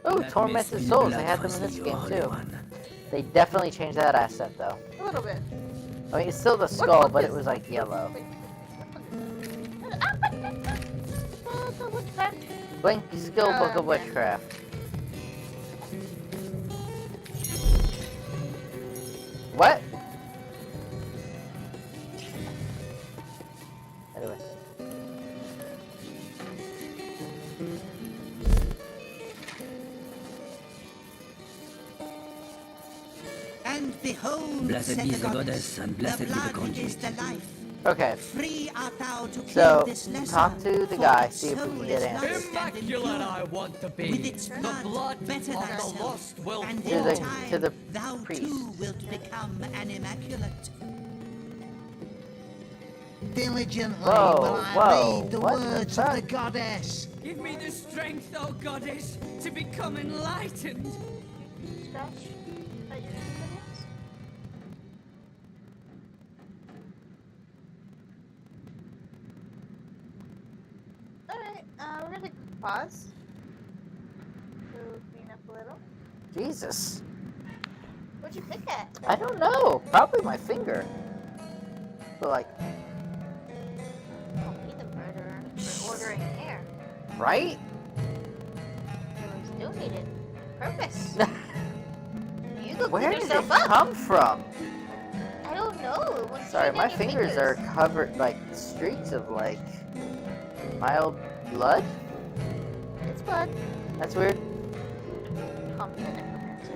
[SPEAKER 1] Oh,
[SPEAKER 8] Let
[SPEAKER 1] Tormented
[SPEAKER 8] me
[SPEAKER 1] Souls.
[SPEAKER 8] see
[SPEAKER 1] They had them in
[SPEAKER 8] blood
[SPEAKER 1] this
[SPEAKER 8] for
[SPEAKER 1] game
[SPEAKER 8] you,
[SPEAKER 1] too.
[SPEAKER 8] Holy One.
[SPEAKER 1] They definitely changed that asset though.
[SPEAKER 2] A little bit.
[SPEAKER 1] I mean, it's still the skull, but it was like yellow. Blink Skill Book of Witchcraft. What? Anyway.
[SPEAKER 10] And behold,
[SPEAKER 8] Blessed
[SPEAKER 10] said
[SPEAKER 8] be
[SPEAKER 10] the
[SPEAKER 8] the goddess, and blessed
[SPEAKER 10] the
[SPEAKER 8] be the
[SPEAKER 10] blood
[SPEAKER 8] conduit.
[SPEAKER 10] is the life.
[SPEAKER 1] Okay.
[SPEAKER 10] Free art thou to
[SPEAKER 1] So,
[SPEAKER 10] claim this lesson,
[SPEAKER 1] talk to the
[SPEAKER 10] for
[SPEAKER 1] guy,
[SPEAKER 10] its
[SPEAKER 1] see if we can
[SPEAKER 10] soul
[SPEAKER 1] get
[SPEAKER 10] is
[SPEAKER 1] answers.
[SPEAKER 10] lost and
[SPEAKER 9] Immaculate
[SPEAKER 10] impure.
[SPEAKER 9] I want to be.
[SPEAKER 10] With its
[SPEAKER 9] The
[SPEAKER 10] blood,
[SPEAKER 9] blood
[SPEAKER 10] better
[SPEAKER 9] of the
[SPEAKER 10] thyself,
[SPEAKER 9] lost will
[SPEAKER 10] and
[SPEAKER 1] To
[SPEAKER 10] in
[SPEAKER 1] the-
[SPEAKER 10] time
[SPEAKER 1] to the
[SPEAKER 10] thou
[SPEAKER 1] priest.
[SPEAKER 10] too wilt become an immaculate.
[SPEAKER 11] Diligently
[SPEAKER 1] Whoa,
[SPEAKER 11] will I
[SPEAKER 1] whoa,
[SPEAKER 11] read the
[SPEAKER 1] what the
[SPEAKER 11] words of the
[SPEAKER 1] fuck?
[SPEAKER 11] goddess.
[SPEAKER 9] Give me the strength, O goddess, to become enlightened.
[SPEAKER 2] Scratch. Like, alright, we're gonna pause. To clean up a little.
[SPEAKER 1] Jesus.
[SPEAKER 2] What'd you pick at?
[SPEAKER 1] I don't know. Probably my finger. But like, Right?
[SPEAKER 2] It was donated. Purpose. You go
[SPEAKER 1] Where
[SPEAKER 2] clean
[SPEAKER 1] did it
[SPEAKER 2] yourself up.
[SPEAKER 1] come from?
[SPEAKER 2] I don't know. It was
[SPEAKER 1] Sorry,
[SPEAKER 2] sitting
[SPEAKER 1] my
[SPEAKER 2] on your
[SPEAKER 1] fingers are covered, like, streaks of, like, mild blood?
[SPEAKER 2] It's blood.
[SPEAKER 1] That's weird.
[SPEAKER 2] Pump the necromancer.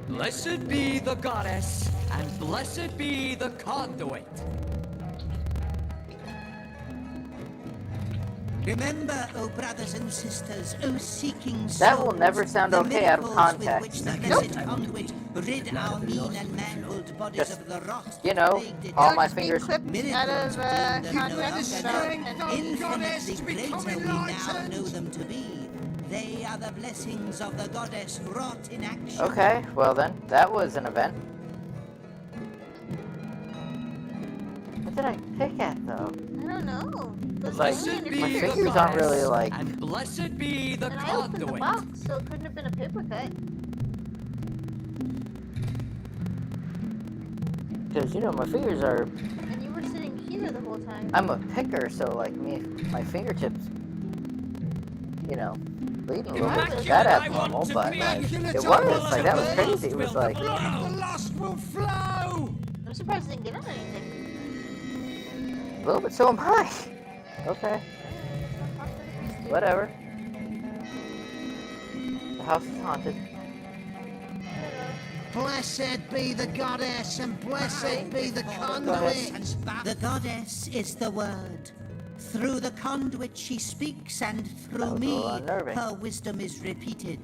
[SPEAKER 9] Blessed be the goddess, and blessed be the conduit.
[SPEAKER 10] Remember, O brothers and sisters, O seeking souls,
[SPEAKER 1] That will never sound
[SPEAKER 10] the
[SPEAKER 1] okay out of
[SPEAKER 10] miracles with
[SPEAKER 1] context.
[SPEAKER 10] which the blessed conduit rid our mean and mangled bodies
[SPEAKER 1] Just,
[SPEAKER 10] of the rot.
[SPEAKER 1] you know, all my fingers.
[SPEAKER 2] Out of context.
[SPEAKER 10] Infinitely greater we now know them to be. They are the blessings of the goddess wrought in action.
[SPEAKER 1] Okay, well then, that was an event. What did I pick at, though?
[SPEAKER 2] I don't know.
[SPEAKER 1] It's like, my fingers aren't really, like...
[SPEAKER 9] And blessed be the
[SPEAKER 2] And I opened the
[SPEAKER 9] conduit.
[SPEAKER 2] box, so it couldn't have been a paper cut.
[SPEAKER 1] Because, you know, my fingers are...
[SPEAKER 2] And you were sitting here the whole time.
[SPEAKER 1] I'm a picker, so, like, my fingertips, you know, bleeding a little bit. That abnormal, but, like, it was. Like, that was crazy. It was like...
[SPEAKER 6] The lost will flow!
[SPEAKER 2] I'm surprised I didn't get on anything.
[SPEAKER 1] A little bit, so am I. Okay. Whatever. The house is haunted.
[SPEAKER 6] Blessed be the goddess, and blessed be the conduit.
[SPEAKER 10] The goddess is the word. Through the conduit she speaks, and through me her wisdom is repeated.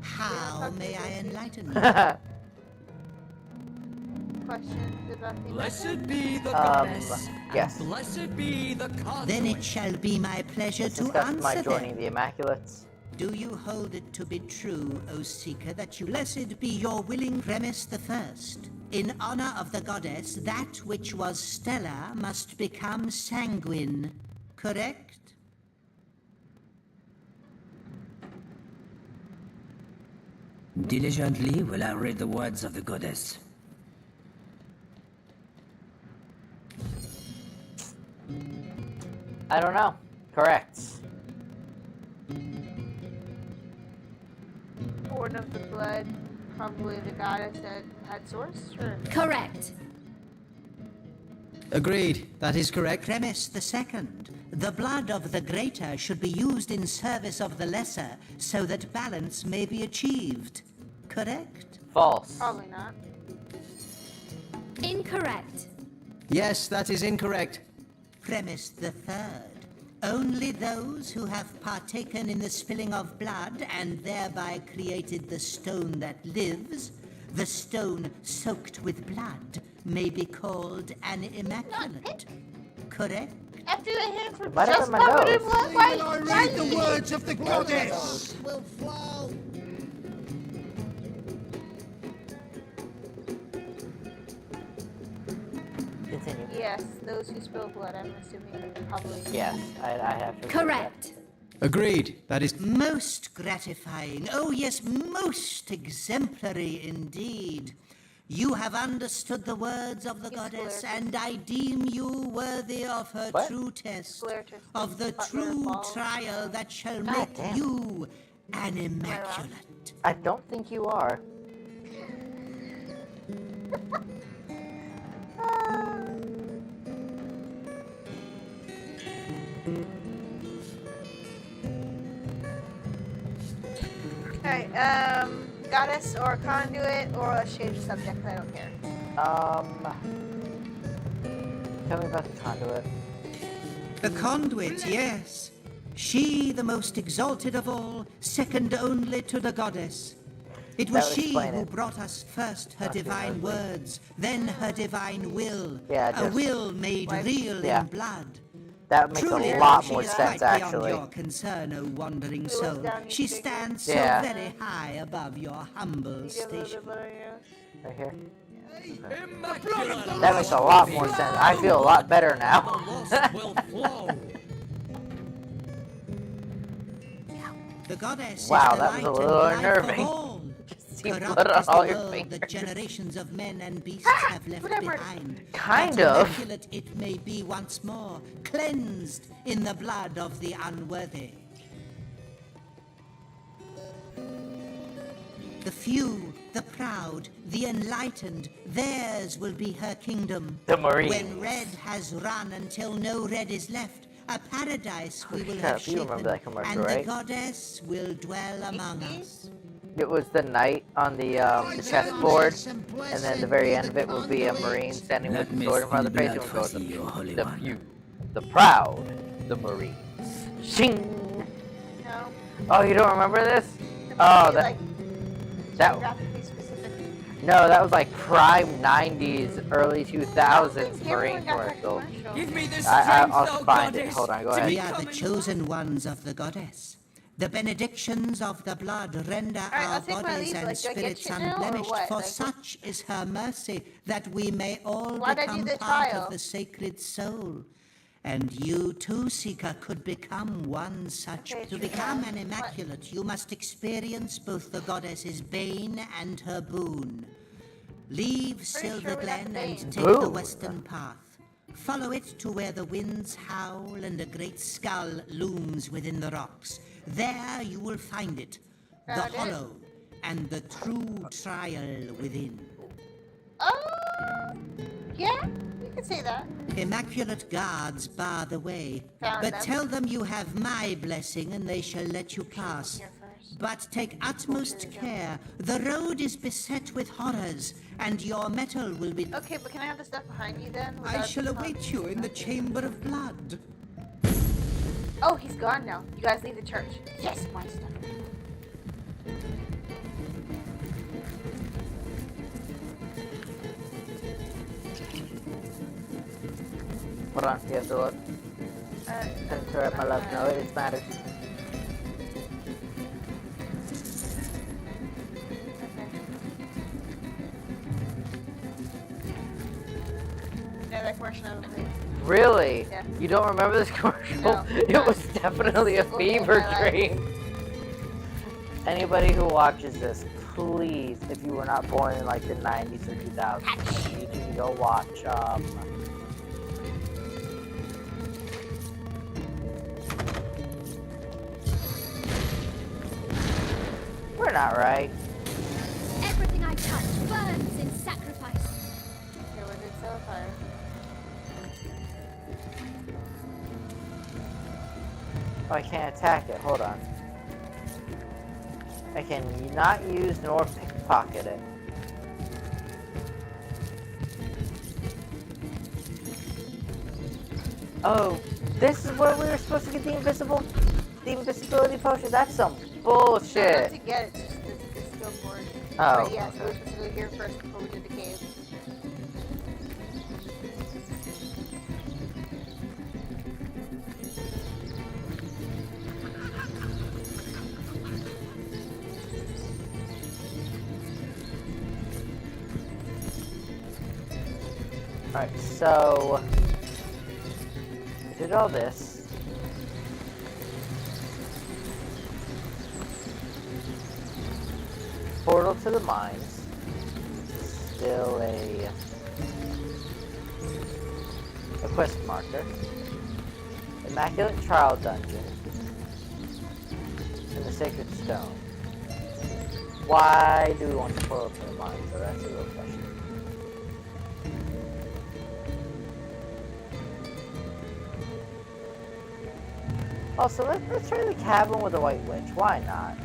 [SPEAKER 10] How may I enlighten you?
[SPEAKER 2] Question, did that mean
[SPEAKER 9] Blessed be the goddess,
[SPEAKER 1] yes.
[SPEAKER 9] and blessed be the conduit.
[SPEAKER 10] Then it shall be my pleasure to
[SPEAKER 1] Discuss
[SPEAKER 10] answer
[SPEAKER 1] my
[SPEAKER 10] them.
[SPEAKER 1] joining the Immaculates.
[SPEAKER 10] Do you hold it to be true, O Seeker, that you blessed be your willing premise the first? In honor of the goddess, that which was stellar must become sanguine, correct?
[SPEAKER 8] Diligently will I read the words of the goddess.
[SPEAKER 1] I don't know. Correct.
[SPEAKER 2] born of the blood, probably the goddess that had source? Or?
[SPEAKER 4] Correct.
[SPEAKER 6] Agreed. That is correct.
[SPEAKER 10] Premise the second. The blood of the greater should be used in service of the lesser, so that balance may be achieved. Correct?
[SPEAKER 1] False.
[SPEAKER 2] Probably not.
[SPEAKER 4] Incorrect.
[SPEAKER 6] Yes, that is incorrect.
[SPEAKER 10] Premise the third. Only those who have partaken in the spilling of blood and thereby created the stone that lives, the stone soaked with blood, may be called an immaculate. Correct?
[SPEAKER 2] After the hand for
[SPEAKER 1] Right
[SPEAKER 2] just
[SPEAKER 1] up my
[SPEAKER 2] covered in
[SPEAKER 1] nose.
[SPEAKER 2] blood, why?
[SPEAKER 6] I
[SPEAKER 2] Why
[SPEAKER 6] read the words of the goddess. Will flow.
[SPEAKER 1] Continue.
[SPEAKER 2] Yes, those who spill blood, I'm assuming probably.
[SPEAKER 1] Yes, I have to.
[SPEAKER 4] Correct.
[SPEAKER 6] Agreed. That is
[SPEAKER 10] Most gratifying. Oh, yes, most exemplary indeed. You have understood the words of the goddess, and I deem you worthy of her
[SPEAKER 1] What?
[SPEAKER 10] true test,
[SPEAKER 2] Sclerotus.
[SPEAKER 10] of the
[SPEAKER 2] Butler
[SPEAKER 10] true
[SPEAKER 2] Falls.
[SPEAKER 10] trial that shall
[SPEAKER 1] God
[SPEAKER 10] make
[SPEAKER 1] damn.
[SPEAKER 10] you an immaculate.
[SPEAKER 1] I don't think you are.
[SPEAKER 2] Alright, goddess or conduit, or let's change the subject, I don't care.
[SPEAKER 1] Tell me about the conduit.
[SPEAKER 10] The conduit, yes. She, the most exalted of all, second only to the goddess. It was
[SPEAKER 1] That would
[SPEAKER 10] she
[SPEAKER 1] explain
[SPEAKER 10] who
[SPEAKER 1] it.
[SPEAKER 10] brought us first her
[SPEAKER 1] Not too
[SPEAKER 10] divine
[SPEAKER 1] ugly.
[SPEAKER 10] words, then her divine will.
[SPEAKER 1] Yeah,
[SPEAKER 10] a
[SPEAKER 1] just-
[SPEAKER 10] will made real
[SPEAKER 1] Yeah.
[SPEAKER 10] in blood.
[SPEAKER 1] That makes
[SPEAKER 10] Truly,
[SPEAKER 1] a lot
[SPEAKER 10] she
[SPEAKER 1] more
[SPEAKER 10] is
[SPEAKER 1] sense,
[SPEAKER 10] quite
[SPEAKER 1] actually.
[SPEAKER 10] beyond your concern, O wandering
[SPEAKER 2] was
[SPEAKER 10] soul.
[SPEAKER 2] down
[SPEAKER 10] She
[SPEAKER 2] your finger.
[SPEAKER 10] stands
[SPEAKER 1] Yeah.
[SPEAKER 10] so very high above your humble
[SPEAKER 2] You get a little
[SPEAKER 10] station.
[SPEAKER 2] bit better, yeah.
[SPEAKER 1] Right here.
[SPEAKER 9] Immaculate.
[SPEAKER 1] That makes a lot more sense. I feel a lot better
[SPEAKER 9] The
[SPEAKER 1] now.
[SPEAKER 9] lost will flow.
[SPEAKER 10] The goddess
[SPEAKER 1] Wow,
[SPEAKER 10] is the
[SPEAKER 1] that was
[SPEAKER 10] light
[SPEAKER 1] a
[SPEAKER 10] and
[SPEAKER 1] little
[SPEAKER 10] life
[SPEAKER 1] unnerving.
[SPEAKER 10] of all.
[SPEAKER 1] see blood
[SPEAKER 10] corrupt
[SPEAKER 1] on
[SPEAKER 10] is the
[SPEAKER 1] all your
[SPEAKER 10] world
[SPEAKER 1] fingers.
[SPEAKER 10] that generations of men and beasts have left
[SPEAKER 2] Whatever.
[SPEAKER 10] behind.
[SPEAKER 1] Kind
[SPEAKER 10] But
[SPEAKER 1] of.
[SPEAKER 10] immaculate it may be once more, cleansed in the blood of the unworthy. The few, the proud, the enlightened, theirs will be her kingdom.
[SPEAKER 1] The Marines.
[SPEAKER 10] When red has run until no red is left, a paradise we will
[SPEAKER 1] crap,
[SPEAKER 10] have
[SPEAKER 1] you
[SPEAKER 10] shapen,
[SPEAKER 1] remember that commercial,
[SPEAKER 10] and the
[SPEAKER 1] right?
[SPEAKER 10] goddess will dwell among us.
[SPEAKER 1] It was the knight on the chessboard, and then the very end of it would be a Marine standing with
[SPEAKER 8] Let
[SPEAKER 1] the
[SPEAKER 8] me
[SPEAKER 1] sword in front of the
[SPEAKER 8] see
[SPEAKER 1] face, and
[SPEAKER 8] blood
[SPEAKER 1] would go,
[SPEAKER 8] for you, Holy
[SPEAKER 1] the
[SPEAKER 8] One.
[SPEAKER 1] few, the proud, the Marines. Shing!
[SPEAKER 2] No.
[SPEAKER 1] Oh, you don't remember this?
[SPEAKER 2] The
[SPEAKER 1] Oh,
[SPEAKER 2] movie,
[SPEAKER 1] that,
[SPEAKER 2] like,
[SPEAKER 1] that,
[SPEAKER 2] geographically specific.
[SPEAKER 1] no, that was like prime 90s, early
[SPEAKER 2] I
[SPEAKER 1] 2000s
[SPEAKER 2] think
[SPEAKER 1] Marine
[SPEAKER 2] everyone got that
[SPEAKER 1] commercial.
[SPEAKER 2] commercial.
[SPEAKER 9] Give me the
[SPEAKER 1] I'll
[SPEAKER 9] strength,
[SPEAKER 1] find
[SPEAKER 9] oh
[SPEAKER 1] it.
[SPEAKER 9] goddess,
[SPEAKER 1] Hold on, go
[SPEAKER 9] to
[SPEAKER 1] ahead.
[SPEAKER 10] We are
[SPEAKER 9] become
[SPEAKER 10] the chosen ones of the goddess. The benedictions of the blood render
[SPEAKER 2] Alright,
[SPEAKER 10] our
[SPEAKER 2] I'll take my
[SPEAKER 10] bodies
[SPEAKER 2] leave.
[SPEAKER 10] and
[SPEAKER 2] Like, do I get
[SPEAKER 10] spirits
[SPEAKER 2] shit now, or
[SPEAKER 10] unblemished,
[SPEAKER 2] what?
[SPEAKER 10] for
[SPEAKER 2] Like,
[SPEAKER 10] such is her mercy, that we may all
[SPEAKER 2] Why'd I do
[SPEAKER 10] become
[SPEAKER 2] the
[SPEAKER 10] part
[SPEAKER 2] trial?
[SPEAKER 10] of the sacred soul. And you too, Seeker, could become one such.
[SPEAKER 2] Okay,
[SPEAKER 10] To
[SPEAKER 2] true
[SPEAKER 10] become
[SPEAKER 2] that.
[SPEAKER 10] an immaculate, you must experience both the goddess's bane and her boon. Leave Silver
[SPEAKER 2] sure we got
[SPEAKER 10] Glen
[SPEAKER 2] the bane.
[SPEAKER 10] and take the
[SPEAKER 1] Boon.
[SPEAKER 10] western path. Follow it to where the winds howl and a great skull looms within the rocks. There you will find it, the
[SPEAKER 2] Found it.
[SPEAKER 10] hollow and the true trial within.
[SPEAKER 2] Yeah, you can say that.
[SPEAKER 10] Immaculate guards bar the way,
[SPEAKER 2] Found
[SPEAKER 10] but
[SPEAKER 2] them.
[SPEAKER 10] tell them you have my blessing and they shall let you pass.
[SPEAKER 2] Here first.
[SPEAKER 10] But take utmost care. The road is beset with horrors, and your metal will be...
[SPEAKER 2] Okay, but can I have the stuff behind you then?
[SPEAKER 10] I
[SPEAKER 2] without
[SPEAKER 10] shall
[SPEAKER 2] the
[SPEAKER 10] await you in the chamber of blood.
[SPEAKER 2] Oh, he's gone now. You guys leave the church. Yes, my stuff.
[SPEAKER 1] Hold on, you have to look. Turn to my left. No, it matters.
[SPEAKER 2] Yeah, that commercial.
[SPEAKER 1] Really?
[SPEAKER 2] Yeah.
[SPEAKER 1] You don't remember this commercial?
[SPEAKER 2] No.
[SPEAKER 1] It was definitely a
[SPEAKER 2] Single day of
[SPEAKER 1] fever
[SPEAKER 2] my life.
[SPEAKER 1] dream. Anybody who watches this, please, if you were not born in like the 90s or 2000s, you need to go watch, we're not right.
[SPEAKER 4] Everything I touch burns in sacrifice.
[SPEAKER 2] Okay, what did so far?
[SPEAKER 1] Oh, I can't attack it. Hold on. I can not use nor pickpocket it. Oh, this is where we were supposed to get the invisibility potion. That's some
[SPEAKER 2] Not
[SPEAKER 1] bullshit.
[SPEAKER 2] to get it, just the skill for it.
[SPEAKER 1] Oh,
[SPEAKER 2] But yes, we were supposed to go here first before we did the cave.
[SPEAKER 1] Alright, so I did all this. Portal to the mines. Still a quest marker. Immaculate Trial Dungeon. And the Sacred Stone. Why do we want the portal to the mines? So that's a real question. Also, let's try the cabin with the White Witch. Why not?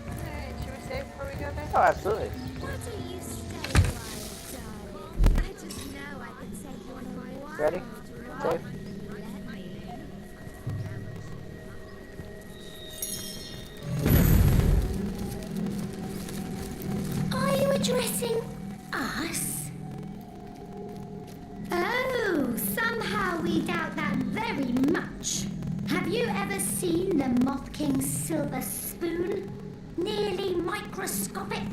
[SPEAKER 2] Alright, should we save before we go there?
[SPEAKER 1] Oh, absolutely.
[SPEAKER 7] Why don't you stay a while, darling? I just know I can take you on my wild
[SPEAKER 1] Ready?
[SPEAKER 7] ride.
[SPEAKER 1] Save.
[SPEAKER 3] Are you addressing us? Oh, somehow we doubt that very much. Have you ever seen the Moth King's silver spoon? Nearly microscopic.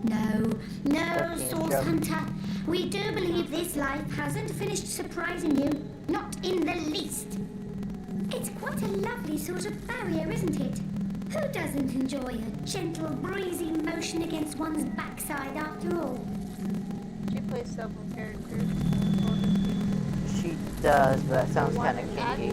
[SPEAKER 3] No, Source Hunter. We do believe this life hasn't finished surprising you. Not in the least. It's quite a lovely sort of barrier, isn't it? Who doesn't enjoy a gentle, breezy motion against one's backside after all?
[SPEAKER 2] She plays several characters.
[SPEAKER 1] She does, but that sounds kind of kinky.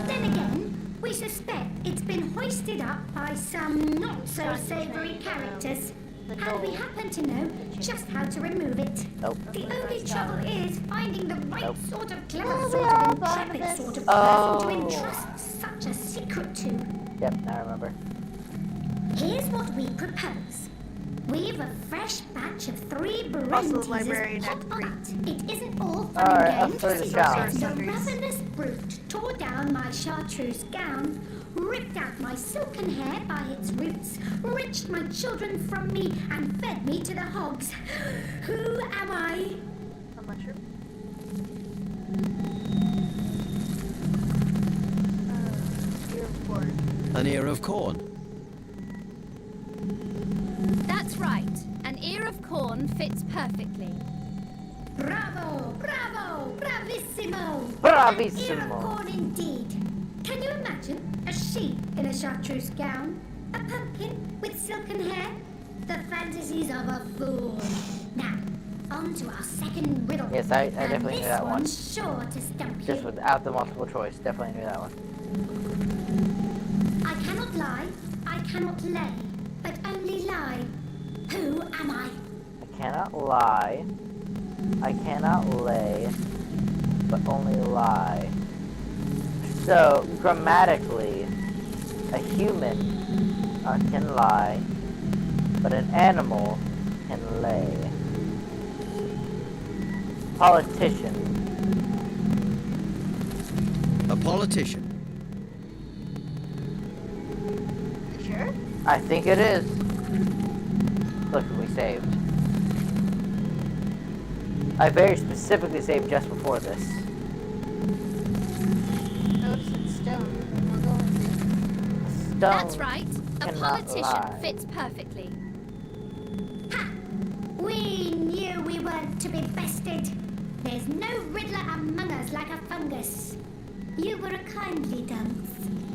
[SPEAKER 3] Then again, we suspect it's been hoisted up by some not-so-savory characters. And we happen to know just how to remove it.
[SPEAKER 1] Nope.
[SPEAKER 3] The only trouble is finding the right sort of clever,
[SPEAKER 2] Oh,
[SPEAKER 3] sort
[SPEAKER 2] yeah,
[SPEAKER 3] of intrepid
[SPEAKER 2] Barnabas.
[SPEAKER 3] sort of
[SPEAKER 1] Oh.
[SPEAKER 3] person to entrust such a secret to.
[SPEAKER 1] Yep, now I remember.
[SPEAKER 3] Here's what we propose. We've a fresh batch of 3 brain
[SPEAKER 2] Also,
[SPEAKER 3] teasers
[SPEAKER 2] librarian
[SPEAKER 3] hot
[SPEAKER 2] at
[SPEAKER 3] on
[SPEAKER 2] 3.
[SPEAKER 3] it. It isn't all fun
[SPEAKER 1] Alright,
[SPEAKER 3] and
[SPEAKER 1] I'll
[SPEAKER 3] games.
[SPEAKER 1] throw the
[SPEAKER 3] See,
[SPEAKER 1] challenge.
[SPEAKER 3] the ravenous brute tore down my chartreuse gown, ripped out my silken hair by its roots, wrenched my children from me, and fed me to the hogs. Who am I?
[SPEAKER 2] I'm not sure. Ear of corn.
[SPEAKER 6] An ear of corn.
[SPEAKER 4] That's right. An ear of corn fits perfectly.
[SPEAKER 3] Bravo! Bravo! Bravissimo!
[SPEAKER 1] Bravissimo.
[SPEAKER 3] An ear of corn indeed. Can you imagine a sheep in a chartreuse gown? A pumpkin with silken hair? The fantasies of a fool. Now, on to our second riddle.
[SPEAKER 1] Yes, I definitely knew that one.
[SPEAKER 3] This one's sure to stump you.
[SPEAKER 1] Just without the multiple choice, definitely knew that one.
[SPEAKER 3] I cannot lie, I cannot lay, but only lie. Who am I?
[SPEAKER 1] I cannot lie. I cannot lay, but only lie. So, grammatically, a human can lie, but an animal can lay. Politician.
[SPEAKER 6] A politician.
[SPEAKER 2] You sure?
[SPEAKER 1] I think it is. Look who we saved. I very specifically saved just before this.
[SPEAKER 2] Notice it's stone. We're going
[SPEAKER 1] Stone.
[SPEAKER 4] That's right. A
[SPEAKER 1] cannot
[SPEAKER 4] politician
[SPEAKER 1] lie.
[SPEAKER 4] fits perfectly.
[SPEAKER 3] Ha! We knew we weren't to be bested. There's no riddler among us like a fungus. You were a kindly dunce,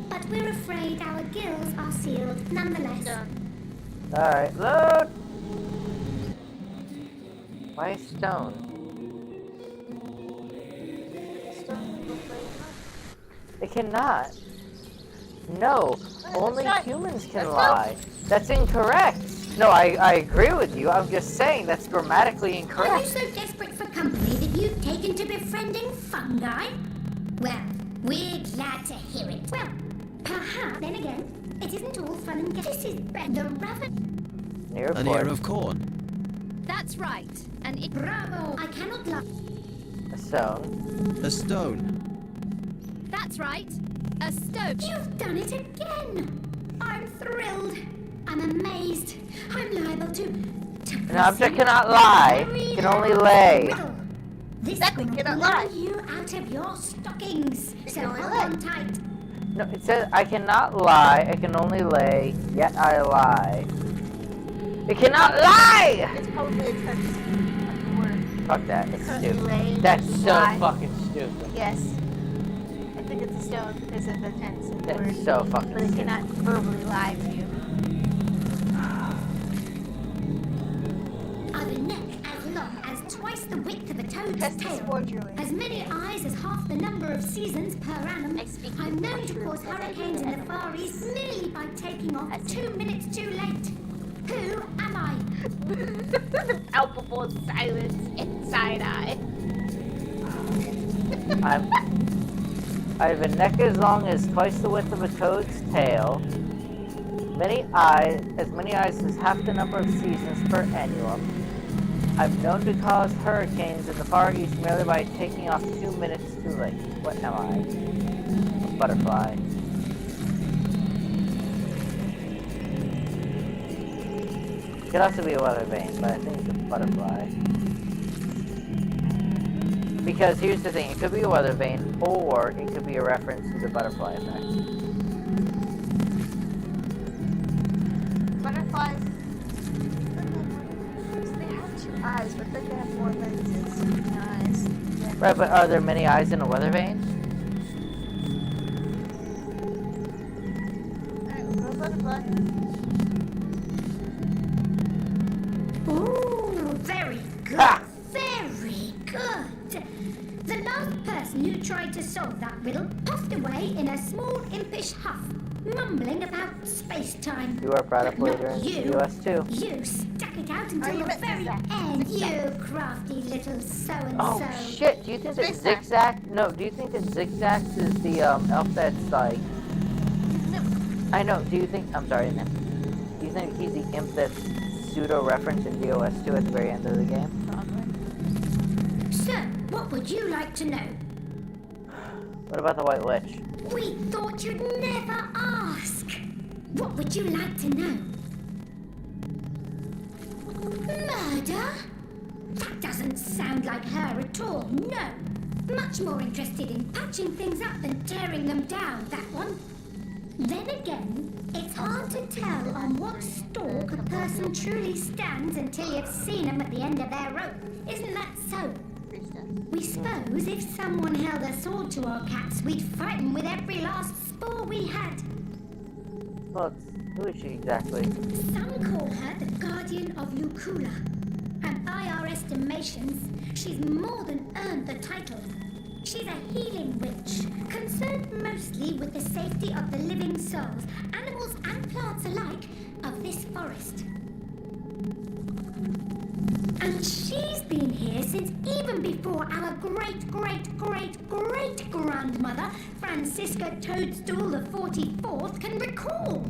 [SPEAKER 3] but we're afraid our gills are sealed nonetheless.
[SPEAKER 1] Alright, load! Why stone? It cannot. No, only humans can lie. That's incorrect. No, I agree with you. I'm just saying that's grammatically
[SPEAKER 3] Are you
[SPEAKER 1] incorrect.
[SPEAKER 3] so desperate for company that you've taken to befriending fungi? Well, we're glad to hear it. Well, perhaps then again, it isn't all fun and games. This is the raven.
[SPEAKER 1] Near
[SPEAKER 6] An ear of corn.
[SPEAKER 4] That's right. An ear.
[SPEAKER 3] Bravo! I cannot lie.
[SPEAKER 1] a stone.
[SPEAKER 6] A stone.
[SPEAKER 4] That's right. A stone.
[SPEAKER 3] You've done it again! I'm thrilled. I'm amazed. I'm liable to
[SPEAKER 1] An object cannot lie. It can only lay.
[SPEAKER 3] This
[SPEAKER 2] Exactly,
[SPEAKER 3] will
[SPEAKER 2] cannot
[SPEAKER 3] blow
[SPEAKER 2] lie.
[SPEAKER 3] you out of your stockings.
[SPEAKER 2] It
[SPEAKER 3] So
[SPEAKER 2] can only
[SPEAKER 3] hold
[SPEAKER 2] lay.
[SPEAKER 3] on tight.
[SPEAKER 1] No, it says I cannot lie. I can only lay. Yet I lie. It cannot lie.
[SPEAKER 2] It's probably a tense of the word.
[SPEAKER 1] Fuck that. It's
[SPEAKER 2] Currently
[SPEAKER 1] stupid.
[SPEAKER 2] laying.
[SPEAKER 1] That's so
[SPEAKER 2] Lie.
[SPEAKER 1] fucking stupid.
[SPEAKER 2] Yes. I think it's a stone because of the tense of the
[SPEAKER 1] That's
[SPEAKER 2] word.
[SPEAKER 1] so fucking
[SPEAKER 2] But it
[SPEAKER 1] stupid.
[SPEAKER 2] cannot verbally lie to you.
[SPEAKER 3] I've a neck as long as twice the width of a toad's
[SPEAKER 2] Test this
[SPEAKER 3] tail.
[SPEAKER 2] forgery.
[SPEAKER 3] As many eyes as half the number of seasons per annum.
[SPEAKER 2] I speak
[SPEAKER 3] I'm known to
[SPEAKER 2] true
[SPEAKER 3] cause
[SPEAKER 2] as I
[SPEAKER 3] hurricanes
[SPEAKER 2] do
[SPEAKER 3] in the
[SPEAKER 2] and
[SPEAKER 3] Far East merely by taking off
[SPEAKER 2] I see.
[SPEAKER 3] 2 minutes too late. Who am I?
[SPEAKER 2] The palpable silence inside eye.
[SPEAKER 1] I have a neck as long as twice the width of a toad's tail. Many eyes as half the number of seasons per annum. I'm known to cause hurricanes in the Far East merely by taking off 2 minutes too late. What am I? A butterfly. It could also be a weather vane, but I think it's a butterfly. Because here's the thing, it could be a weather vane, or it could be a reference to the butterfly effect.
[SPEAKER 2] Butterflies. They have 2 eyes, but then they have more lenses and eyes.
[SPEAKER 1] Right, but are there many eyes in a weather vane?
[SPEAKER 2] look.
[SPEAKER 3] Ooh, very good.
[SPEAKER 1] Ha!
[SPEAKER 3] Very good. The last person who tried to solve that riddle puffed away in a small impish huff, mumbling about space-time.
[SPEAKER 1] You are brought up
[SPEAKER 3] But
[SPEAKER 1] later
[SPEAKER 3] not
[SPEAKER 1] in
[SPEAKER 3] you.
[SPEAKER 1] the US too.
[SPEAKER 3] You stuck it out
[SPEAKER 2] Oh,
[SPEAKER 3] until
[SPEAKER 2] you
[SPEAKER 3] the
[SPEAKER 2] meant
[SPEAKER 3] very
[SPEAKER 2] zigzag.
[SPEAKER 3] end,
[SPEAKER 2] Zigzag.
[SPEAKER 3] you crafty little so-and-so.
[SPEAKER 1] Oh shit! Do you think that
[SPEAKER 2] Zigzag.
[SPEAKER 1] Zigzag? No. Do you think that Zigzags is the elf that's like? I know. Do you think? I'm sorry, man. Do you think he's the imp that's pseudo-referenced in DOS 2 at the very end of the game?
[SPEAKER 3] So, what would you like to know?
[SPEAKER 1] What about the White Witch?
[SPEAKER 3] We thought you'd never ask. What would you like to know? Murder? That doesn't sound like her at all, no. Much more interested in patching things up than tearing them down, that one. Then again, it's hard to tell on what stalk a person truly stands until you've seen them at the end of their rope. Isn't that so? We suppose if someone held a sword to our caps, we'd fight them with every last spore we had.
[SPEAKER 1] Well, who is she exactly?
[SPEAKER 3] Some call her the Guardian of Luculla. And by our estimations, she's more than earned the title. She's a healing witch, concerned mostly with the safety of the living souls, animals and plants alike, of this forest. And she's been here since even before our great-great-great-great-grandmother, Francisca Toadstool the 44th, can recall.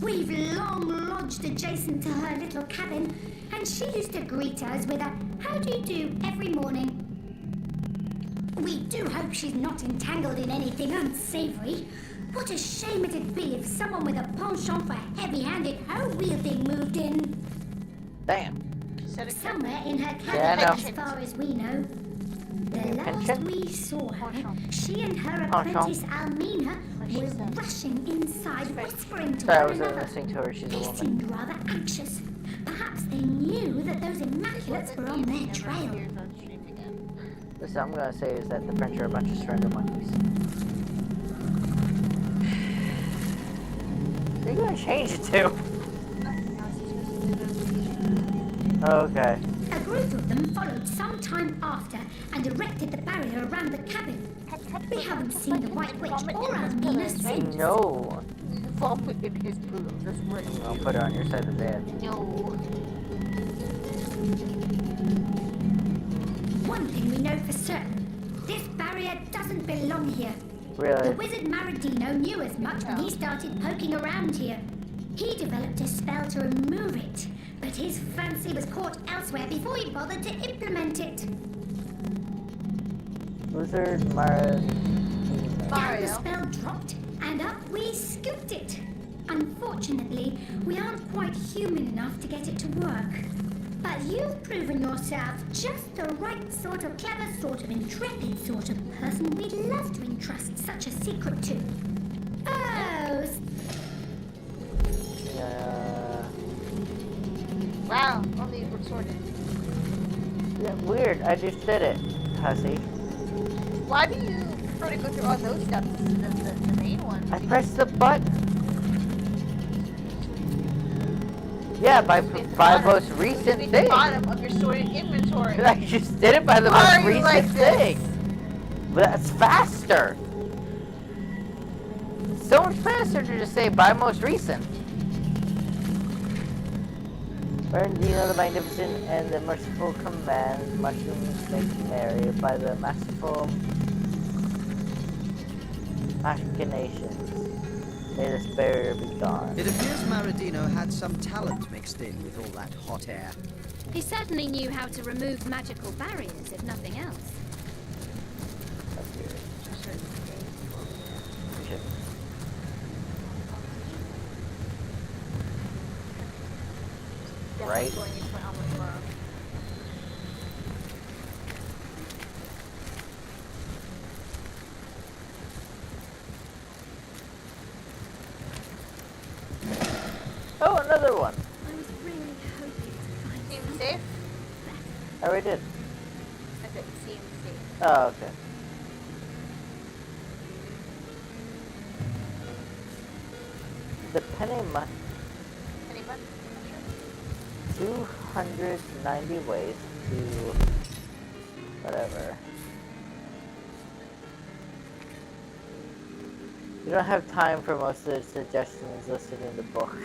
[SPEAKER 3] We've long lodged adjacent to her little cabin, and she used to greet us with a "How do you do" every morning. We do hope she's not entangled in anything unsavory. What a shame it'd be if someone with a penchant for heavy-handed hoe-wielding moved in.
[SPEAKER 1] Damn.
[SPEAKER 3] Somewhere in her cabin,
[SPEAKER 1] Yeah, I know.
[SPEAKER 3] as far as we know. The last
[SPEAKER 1] Pension?
[SPEAKER 3] we saw her, she and her
[SPEAKER 1] Pension.
[SPEAKER 3] apprentice Almina were rushing inside, whispering to
[SPEAKER 1] Sorry, I
[SPEAKER 3] one
[SPEAKER 1] wasn't
[SPEAKER 3] another.
[SPEAKER 1] listening to her. She's a
[SPEAKER 3] They
[SPEAKER 1] woman.
[SPEAKER 3] seemed rather anxious. Perhaps they knew that those immaculates were on their trail.
[SPEAKER 1] Listen, I'm gonna say is that the French are a bunch of surrender monkeys. What are you gonna change it to? Okay.
[SPEAKER 3] A group of them followed some time after and erected the barrier around the cabin. We haven't seen the White Witch or Almina
[SPEAKER 1] I
[SPEAKER 3] since.
[SPEAKER 1] know.
[SPEAKER 2] Vomit in his room. That's right.
[SPEAKER 1] I'll put her on your side of the bed.
[SPEAKER 2] No.
[SPEAKER 3] One thing we know for certain. This barrier doesn't belong here. The
[SPEAKER 1] Really?
[SPEAKER 3] wizard Maradino knew as much when he started poking around here. He developed a spell to remove it, but his fancy was caught elsewhere before he bothered to implement it.
[SPEAKER 1] Wizard Mara.
[SPEAKER 3] Down the spell dropped, and up we scooped it. Unfortunately, we aren't quite human enough to get it to work. But you've proven yourself just the right sort of clever, sort of intrepid sort of person we'd love to entrust such a secret to. Oh,
[SPEAKER 2] Wow, only we're sorted.
[SPEAKER 1] Yeah, weird. I just did it, hussy.
[SPEAKER 2] Why do you prefer to go through all those steps than the main one?
[SPEAKER 1] I pressed the button. Yeah, by most recent
[SPEAKER 2] the
[SPEAKER 1] thing.
[SPEAKER 2] bottom of your sorted inventory.
[SPEAKER 1] I just did it by the
[SPEAKER 2] Why
[SPEAKER 1] most
[SPEAKER 2] are you
[SPEAKER 1] recent
[SPEAKER 2] like this?
[SPEAKER 1] thing. But that's faster. So much faster to just say by most recent. Bernardino the Magnificent and the Merciful command mushrooms make merry by the masterful machinations. May this barrier be gone.
[SPEAKER 6] It appears Maradino had some talent mixed in with all that hot air.
[SPEAKER 4] He certainly knew how to remove magical barriers, if nothing else.
[SPEAKER 1] That's weird. Shit. Right?
[SPEAKER 2] Going into an almost world.
[SPEAKER 1] Oh, another one.
[SPEAKER 4] I was really hoping to find
[SPEAKER 2] Seems safe?
[SPEAKER 1] I already did.
[SPEAKER 2] I said it seems safe.
[SPEAKER 1] Oh, okay. The penny month.
[SPEAKER 2] Penny month?
[SPEAKER 1] 290 ways to whatever. You don't have time for most of the suggestions listed in the book.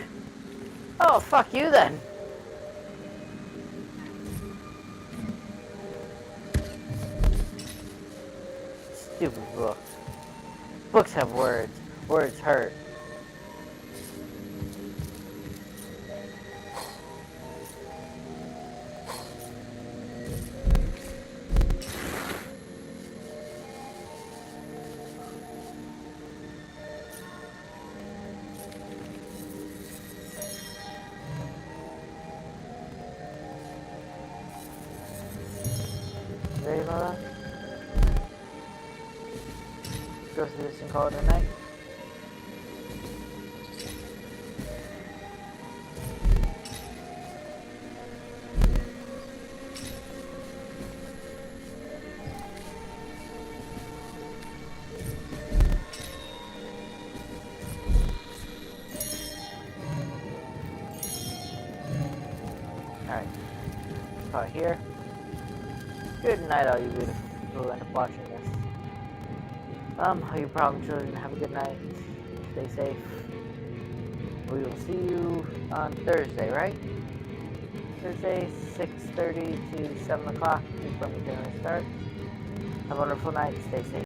[SPEAKER 1] Oh, fuck you then! Stupid book. Books have words. Words hurt. Ready, Mother? Go through this and call it a night. Alright. Call it here. Good night, all you beautiful people who end up watching this. All you problem children, have a good night. Stay safe. We will see you on Thursday, right? Thursday, 6:30 to 7 o'clock is when we generally start. Have a wonderful night. Stay safe.